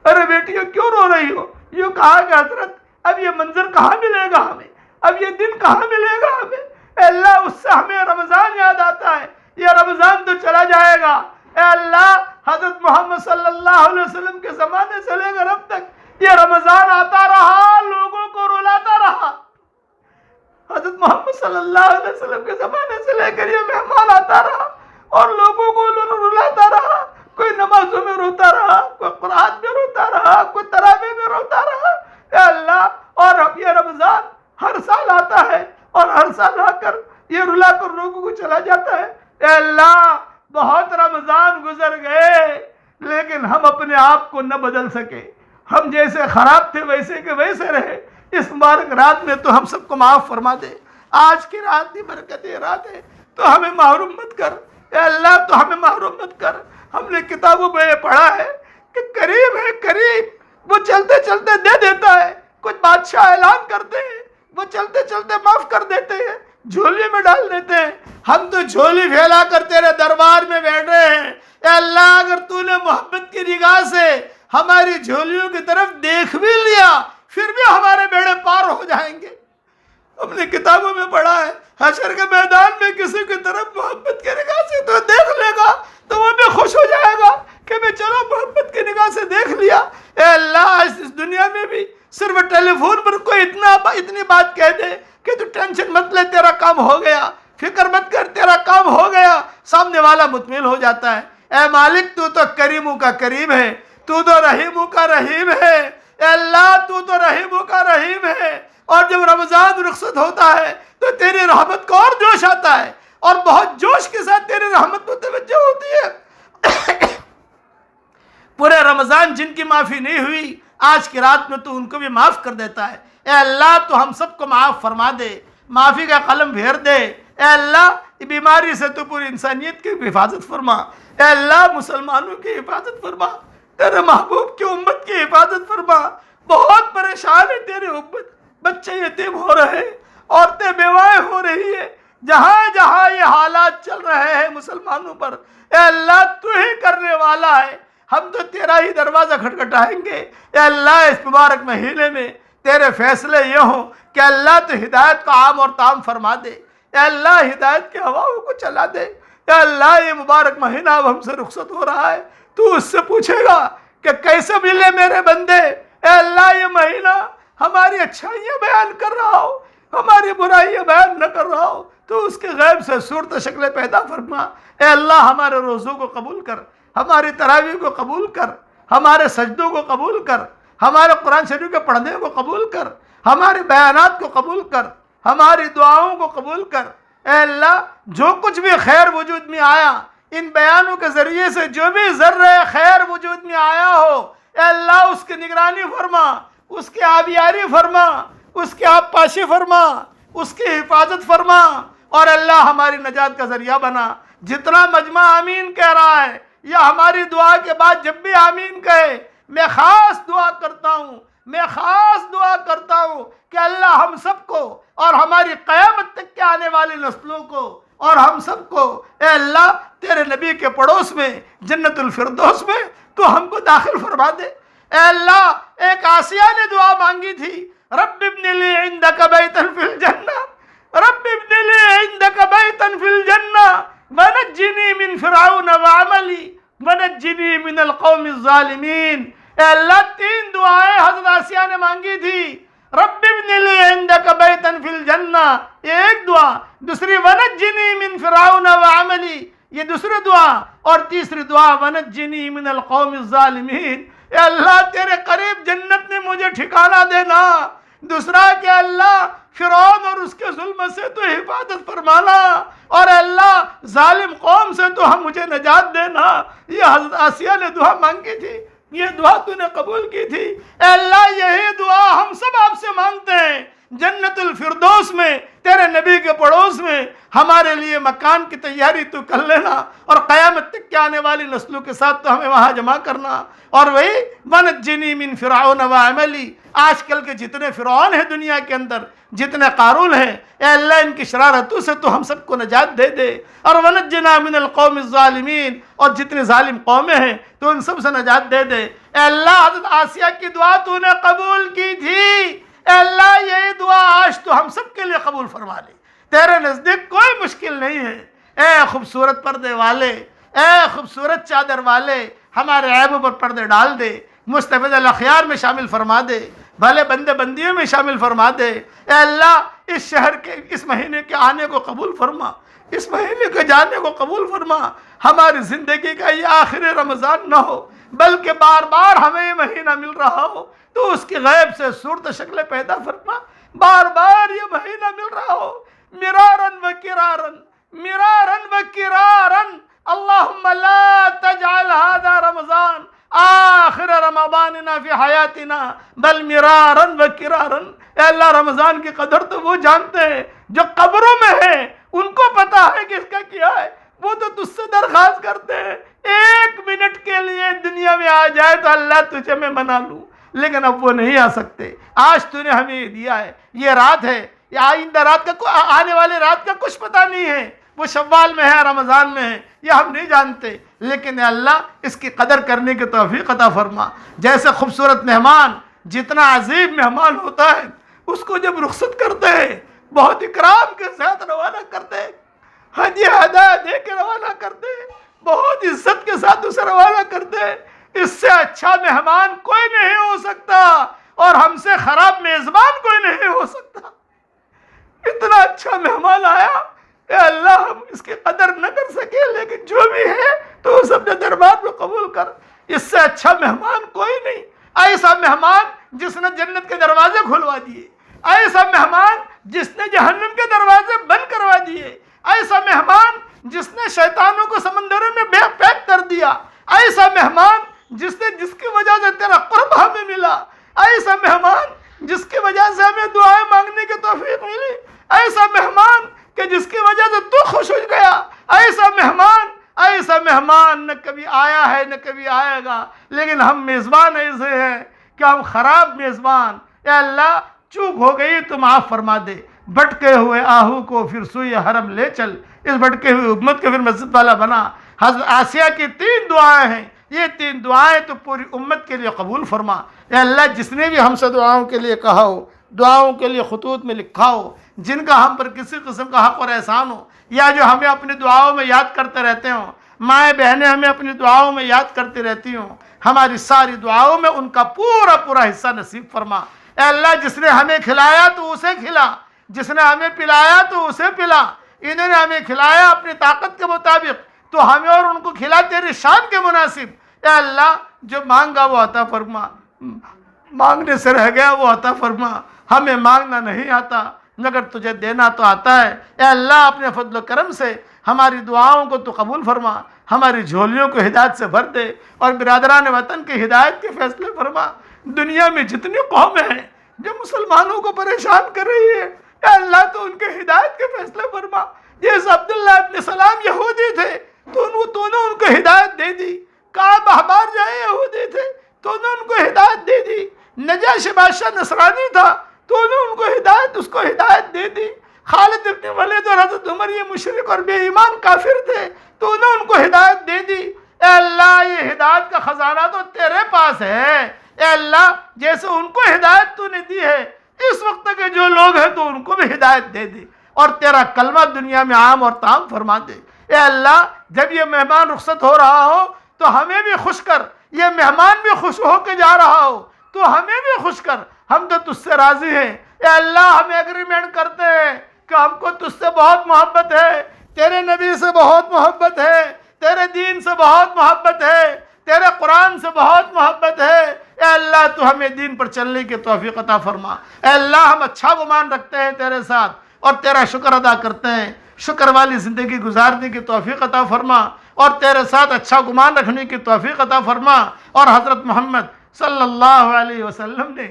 ارے بیٹیوں کیوں رو رہی ہو؟ یہ کہا کہ حضرت اب یہ منظر کہاں ملے گا ہمیں، اب یہ دن کہاں ملے گا ہمیں؟ اے اللہ اس سے ہمیں رمضان یاد آتا ہے، یہ رمضان تو چلا جائے گا۔ اے اللہ حضرت محمد صلی اللہ علیہ وسلم کے زمانے سے لے کر اب تک یہ رمضان آتا رہا، لوگوں کو رلاتا رہا۔ حضرت محمد صلی اللہ علیہ وسلم کے زمانے سے لے کر یہ مہمان آتا رہا اور لوگوں کو رلاتا رہا، کوئی نمازوں میں روتا رہا، کوئی قرآن میں روتا رہا، کوئی تراویح میں روتا رہا۔ اے اللہ اور اب یہ رمضان ہر سال آتا ہے اور ہر سال آ کر یہ رلا کر لوگوں کو چلا جاتا ہے۔ اے اللہ بہت رمضان گزر گئے لیکن ہم اپنے آپ کو نہ بدل سکے، ہم جیسے خراب تھے ویسے کے ویسے رہے۔ اس مبارک رات میں تو ہم سب کو معاف فرما دے. آج کی رات بھی برکتی رات ہے، تو ہمیں محروم مت کر. اے اللہ تو ہمیں محروم مت کر. ہم نے کتابوں میں یہ پڑھا ہے کہ قریب ہے، قریب، وہ چلتے چلتے دے دیتا ہے. کچھ بادشاہ اعلان کرتے ہیں، وہ چلتے چلتے معاف کر دیتے ہیں، جھولی میں ڈال دیتے ہیں. ہم تو جھولی پھیلا کر تیرے دربار میں بیٹھ رہے ہیں. اے اللہ اگر تو نے محبت کی نگاہ سے ہماری جھولیوں کی طرف دیکھ بھی لیا، پھر بھی ہمارے بیڑے پار ہو جائیں گے. ہم نے کتابوں میں پڑھا ہے حشر کے میدان میں کسی کی طرف محبت کی نگاہ سے تو دیکھ لے گا تو وہ بھی خوش ہو جائے گا کہ میں چلو محبت کی نگاہ سے دیکھ لیا. اے اللہ اس دنیا میں بھی صرف ٹیلی فون پر کوئی اتنی بات کہہ دے کہ تو ٹینشن مت لے، تیرا کام ہو گیا، فکر مت کر، تیرا کام ہو گیا، سامنے والا مطمئن ہو جاتا ہے. اے مالک تو کریموں کا کریم ہے، تو رحیموں کا رحیم ہے. اے اللہ تو رحیموں کا رحیم ہے. اور جب رمضان رخصت ہوتا ہے تو تیری رحمت کو اور جوش آتا ہے، اور بہت جوش کے ساتھ تیری رحمت متوجہ ہوتی ہے. پورے رمضان جن کی معافی نہیں ہوئی، آج کی رات میں تو ان کو بھی معاف کر دیتا ہے. اے اللہ تو ہم سب کو معاف فرما دے، معافی کا قلم پھیر دے. اے اللہ بیماری سے تو پوری انسانیت کی حفاظت فرما. اے اللہ مسلمانوں کی حفاظت فرما، تیرے محبوب کی امت کی حفاظت فرما. بہت پریشان ہے تیری امت، بچے یتیم ہو رہے ہیں، عورتیں بیوائیں ہو رہی ہیں، جہاں جہاں یہ حالات چل رہے ہیں مسلمانوں پر. اے اللہ تو ہی کرنے والا ہے، ہم تو تیرا ہی دروازہ کھٹکھٹائیں گے. اے اللہ اس مبارک مہینے میں تیرے فیصلے یہ ہوں کہ اللہ تو ہدایت کو عام اور تام فرما دے. اے اللہ ہدایت کی ہواؤں کو چلا دے. اے اللہ یہ مبارک مہینہ اب ہم سے رخصت ہو رہا ہے، تو اس سے پوچھے گا کہ کیسے ملے میرے بندے. اے اللہ یہ مہینہ ہماری اچھائیاں بیان کر رہا ہو، ہماری برائیاں بیان نہ کر رہا ہو، تو اس کے غیب سے صورت شکلیں پیدا فرما. اے اللہ ہمارے روزوں کو قبول کر، ہماری تراویح کو قبول کر، ہمارے سجدوں کو قبول کر، ہمارے قرآن شریف کے پڑھنے کو قبول کر، ہمارے بیانات کو قبول کر، ہماری دعاؤں کو قبول کر. اے اللہ جو کچھ بھی خیر وجود میں آیا، ان بیانوں کے ذریعے سے جو بھی ذرہ خیر وجود میں آیا ہو، اے اللہ اس کی نگرانی فرما، اس کی آبیاری فرما، اس کی آب پاشی فرما، اس کی حفاظت فرما. اور اللہ ہماری نجات کا ذریعہ بنا. جتنا مجمع آمین کہہ رہا ہے یا ہماری دعا کے بعد جب بھی آمین کہے، میں خاص دعا کرتا ہوں کہ اللہ ہم سب کو اور ہماری قیامت تک کے آنے والی نسلوں کو اور ہم سب کو اے اللہ تیرے نبی کے پڑوس میں جنت الفردوس میں تو ہم کو داخل فرما دے. اے اللہ ایک آسیہ نے دعا مانگی تھی، رب ابن لی عندک بیتا فی الجنہ، رب ابن لی عندک بیتا فی الجنہ ونجنی من فرعون وعملی ونجنی من القوم الظالمین. اے اللہ 3 دعائیں حضرت آسیہ نے مانگی تھی. رب ابن لی عندک بیتا فی الجنہ یہ ایک دعا، دوسری ونجنی من فرعون وعملی یہ دوسری دعا، اور تیسری دعا ونجنی من القوم الظالمین. اے اللہ تیرے قریب جنت میں مجھے ٹھکانہ دینا. دوسرا کہ اللہ فرعون اور اس کے ظلم سے تو حفاظت فرمانا، اور اللہ ظالم قوم سے تو ہم مجھے نجات دینا. یہ حضرت آسیہ نے دعا مانگی تھی، یہ دعا تو نے قبول کی تھی. اے اللہ یہی دعا ہم سب آپ سے مانگتے ہیں، جنت الفردوس میں تیرے نبی کے پڑوس میں ہمارے لیے مکان کی تیاری تو کر لینا، اور قیامت تک کے آنے والی نسلوں کے ساتھ تو ہمیں وہاں جمع کرنا. اور وہی ونجنی من فرعون وعملی، آج کل کے جتنے فرعون ہیں دنیا کے اندر، جتنے قارون ہیں، اے اللہ ان کی شرارتوں سے تو ہم سب کو نجات دے دے. اور ونجنا من القوم الظالمین، اور جتنے ظالم قومیں ہیں تو ان سب سے نجات دے دے. اے اللہ حضرت آسیہ کی دعا تو نے قبول کی تھی. اے اللہ یہی دعا آج تو ہم سب کے لیے قبول فرما لے. تیرے نزدیک کوئی مشکل نہیں ہے. اے خوبصورت پردے والے، اے خوبصورت چادر والے، ہمارے عیبوں پر پردے ڈال دے، مستفید الاخیار میں شامل فرما دے، بھلے بندے بندیوں میں شامل فرما دے. اے اللہ اس شہر کے اس مہینے کے آنے کو قبول فرما، اس مہینے کے جانے کو قبول فرما. ہماری زندگی کا یہ آخری رمضان نہ ہو، بلکہ بار بار ہمیں یہ مہینہ مل رہا ہو تو اس کی غیب سے صورت شکلیں پیدا فرما. بار بار یہ مہینہ مل رہا ہو، مرارن و کرارن. اللہم لا تجعل هذا رمضان آخر رمضاننا فی حیاتنا بل مرارا و کرارا. اے اللہ رمضان کی قدر تو وہ جانتے ہیں جو قبروں میں ہیں، ان کو پتا ہے کہ اس کا کیا ہے. وہ تو تجھ سے درخواست کرتے ہیں 1 منٹ کے لیے دنیا میں آ جائے تو اللہ تجھے میں منا لوں، لیکن اب وہ نہیں آ سکتے. آج تو نے ہمیں یہ دیا ہے، یہ رات ہے، یہ آئندہ رات کا آنے والے رات کا کچھ پتہ نہیں ہے، وہ شوال میں ہے رمضان میں ہے یہ ہم نہیں جانتے، لیکن اے اللہ اس کی قدر کرنے کی توفیق عطا فرما. جیسے خوبصورت مہمان جتنا عظیم مہمان ہوتا ہے اس کو جب رخصت کرتے ہیں بہت اکرام کے ساتھ روانہ کرتے ہیں، ہدیہ ہدایہ دے کے روانہ کرتے ہیں، بہت عزت کے ساتھ اسے روانہ کرتے ہیں. اس سے اچھا مہمان کوئی نہیں ہو سکتا اور ہم سے خراب میزبان کوئی نہیں ہو سکتا. اتنا اچھا مہمان آیا، اے اللہ ہم اس کی قدر نہ کر سکے، لیکن جو بھی ہے تو اس اپنے دربار میں قبول کر. اس سے اچھا مہمان کوئی نہیں. ایسا مہمان جس نے جنت کے دروازے کھلوا دیے، ایسا مہمان جس نے جہنم کے دروازے بند کروا دیے، ایسا مہمان جس نے شیطانوں کو سمندروں میں پیک کر دیا، ایسا مہمان جس کی وجہ سے تیرا قرب ہمیں ملا، ایسا مہمان جس کی وجہ سے ہمیں دعائیں مانگنے کی توفیق ملی، ایسا مہمان کہ جس کی وجہ سے تو خوش ہو گیا، ایسا مہمان نہ کبھی آیا ہے نہ کبھی آئے گا. لیکن ہم میزبان ایسے ہیں کہ ہم خراب میزبان. اے اللہ چوک ہو گئی تو معاف فرما دے. بھٹکے ہوئے آہو کو پھر سوئی حرم لے چل. اس بھٹکے ہوئے امت کو پھر مسجد والا بنا. حضرت آسیہ کی 3 دعائیں ہیں، یہ 3 دعائیں تو پوری امت کے لیے قبول فرما. اے اللہ جس نے بھی ہم سے دعاؤں کے لیے کہا ہو، دعاؤں کے لیے خطوط میں لکھا ہو، جن کا ہم پر کسی قسم کا حق اور احسان ہو، یا جو ہمیں اپنی دعاؤں میں یاد کرتے رہتے ہوں، مائیں بہنیں ہمیں اپنی دعاؤں میں یاد کرتی رہتی ہوں، ہماری ساری دعاؤں میں ان کا پورا حصہ نصیب فرما. اے اللہ جس نے ہمیں کھلایا تو اسے کھلا، جس نے ہمیں پلایا تو اسے پلا. انہوں نے ہمیں کھلایا اپنی طاقت کے مطابق، تو ہمیں اور ان کو کھلا تیری شان کے مناسب. اے اللہ جو مانگا وہ عطا فرما، مانگنے سے رہ گیا وہ عطا فرما. ہمیں مانگنا نہیں آتا مگر تجھے دینا تو آتا ہے. اے اللہ اپنے فضل و کرم سے ہماری دعاؤں کو تو قبول فرما، ہماری جھولیوں کو ہدایت سے بھر دے اور برادران وطن کی ہدایت کے فیصلے فرما. دنیا میں جتنی قومیں ہیں جو مسلمانوں کو پریشان کر رہی ہے، اے اللہ تو ان کے ہدایت کے فیصلے فرما. جیسے عبداللہ ابن سلام یہودی تھے تو نے ان کو ہدایت دے دی. کعب احبار جائے یہودی تھے تو نے ان کو ہدایت دے دی. نجاشی بادشاہ نصرانی تھا تو نے ان کو ہدایت دے دی. خالد ابن ولید اور حضرت عمر یہ مشرک اور بے ایمان کافر تھے تو نے ان کو ہدایت دے دی. اے اللہ یہ ہدایت کا خزانہ تو تیرے پاس ہے. اے اللہ جیسے ان کو ہدایت تو نے دی ہے، اس وقت کے جو لوگ ہیں تو ان کو بھی ہدایت دے دے اور تیرا کلمہ دنیا میں عام اور تام فرما دے. اے اللہ جب یہ مہمان رخصت ہو رہا ہو تو ہمیں بھی خوش کر، یہ مہمان بھی خوش ہو کے جا رہا ہو تو ہمیں بھی خوش کر. ہم تو تجھ سے راضی ہیں. اے اللہ ہم ایگریمنٹ کرتے ہیں کہ ہم کو تجھ سے بہت محبت ہے، تیرے نبی سے بہت محبت ہے، تیرے دین سے بہت محبت ہے، تیرے قرآن سے بہت محبت ہے. اے اللہ تو ہمیں دین پر چلنے کی توفیق عطا فرما. اے اللہ ہم اچھا گمان رکھتے ہیں تیرے ساتھ اور تیرا شکر ادا کرتے ہیں. شکر والی زندگی گزارنے کی توفیق عطا فرما اور تیرے ساتھ اچھا گمان رکھنے کی توفیق عطا فرما. اور حضرت محمد صلی اللہ علیہ وسلم نے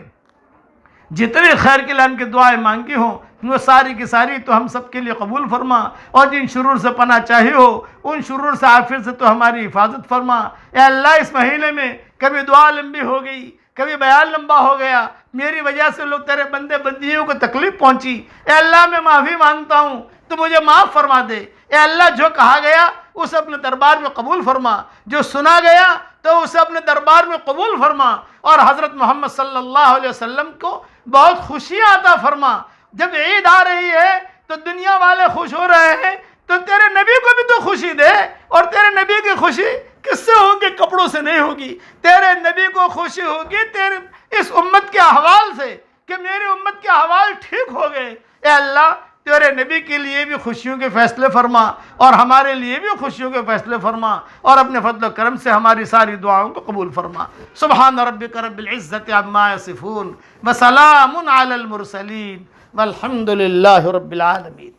جتنے خیر کے لان کی دعائیں مانگی ہوں وہ ساری کی ساری تو ہم سب کے لیے قبول فرما. اور جن شرور سے پناہ چاہی ہو ان شرور سے عافیت سے تو ہماری حفاظت فرما. اے اللہ اس مہینے میں کبھی دعا لمبی ہو گئی، کبھی بیان لمبا ہو گیا، میری وجہ سے لوگ تیرے بندے بندیوں کو تکلیف پہنچی. اے اللہ میں معافی مانگتا ہوں تو مجھے معاف فرما دے. اے اللہ جو کہا گیا اسے اپنے دربار میں قبول فرما، جو سنا گیا تو اسے اپنے دربار میں قبول فرما. اور حضرت محمد صلی اللہ علیہ وسلم کو بہت خوشیاں عطا فرما. جب عید آ رہی ہے تو دنیا والے خوش ہو رہے ہیں تو تیرے نبی کو بھی تو خوشی دے. اور تیرے نبی کی خوشی کس سے ہوگی؟ کپڑوں سے نہیں ہوگی. تیرے نبی کو خوشی ہوگی تیرے اس امت کے احوال سے کہ میری امت کے احوال ٹھیک ہو گئے. اے اللہ تیرے نبی کے لیے بھی خوشیوں کے فیصلے فرما اور ہمارے لیے بھی خوشیوں کے فیصلے فرما اور اپنے فضل و کرم سے ہماری ساری دعاؤں کو قبول فرما. سبحان ربک رب العزت عما یصفون وسلام علی المرسلین والحمد للہ رب العالمین.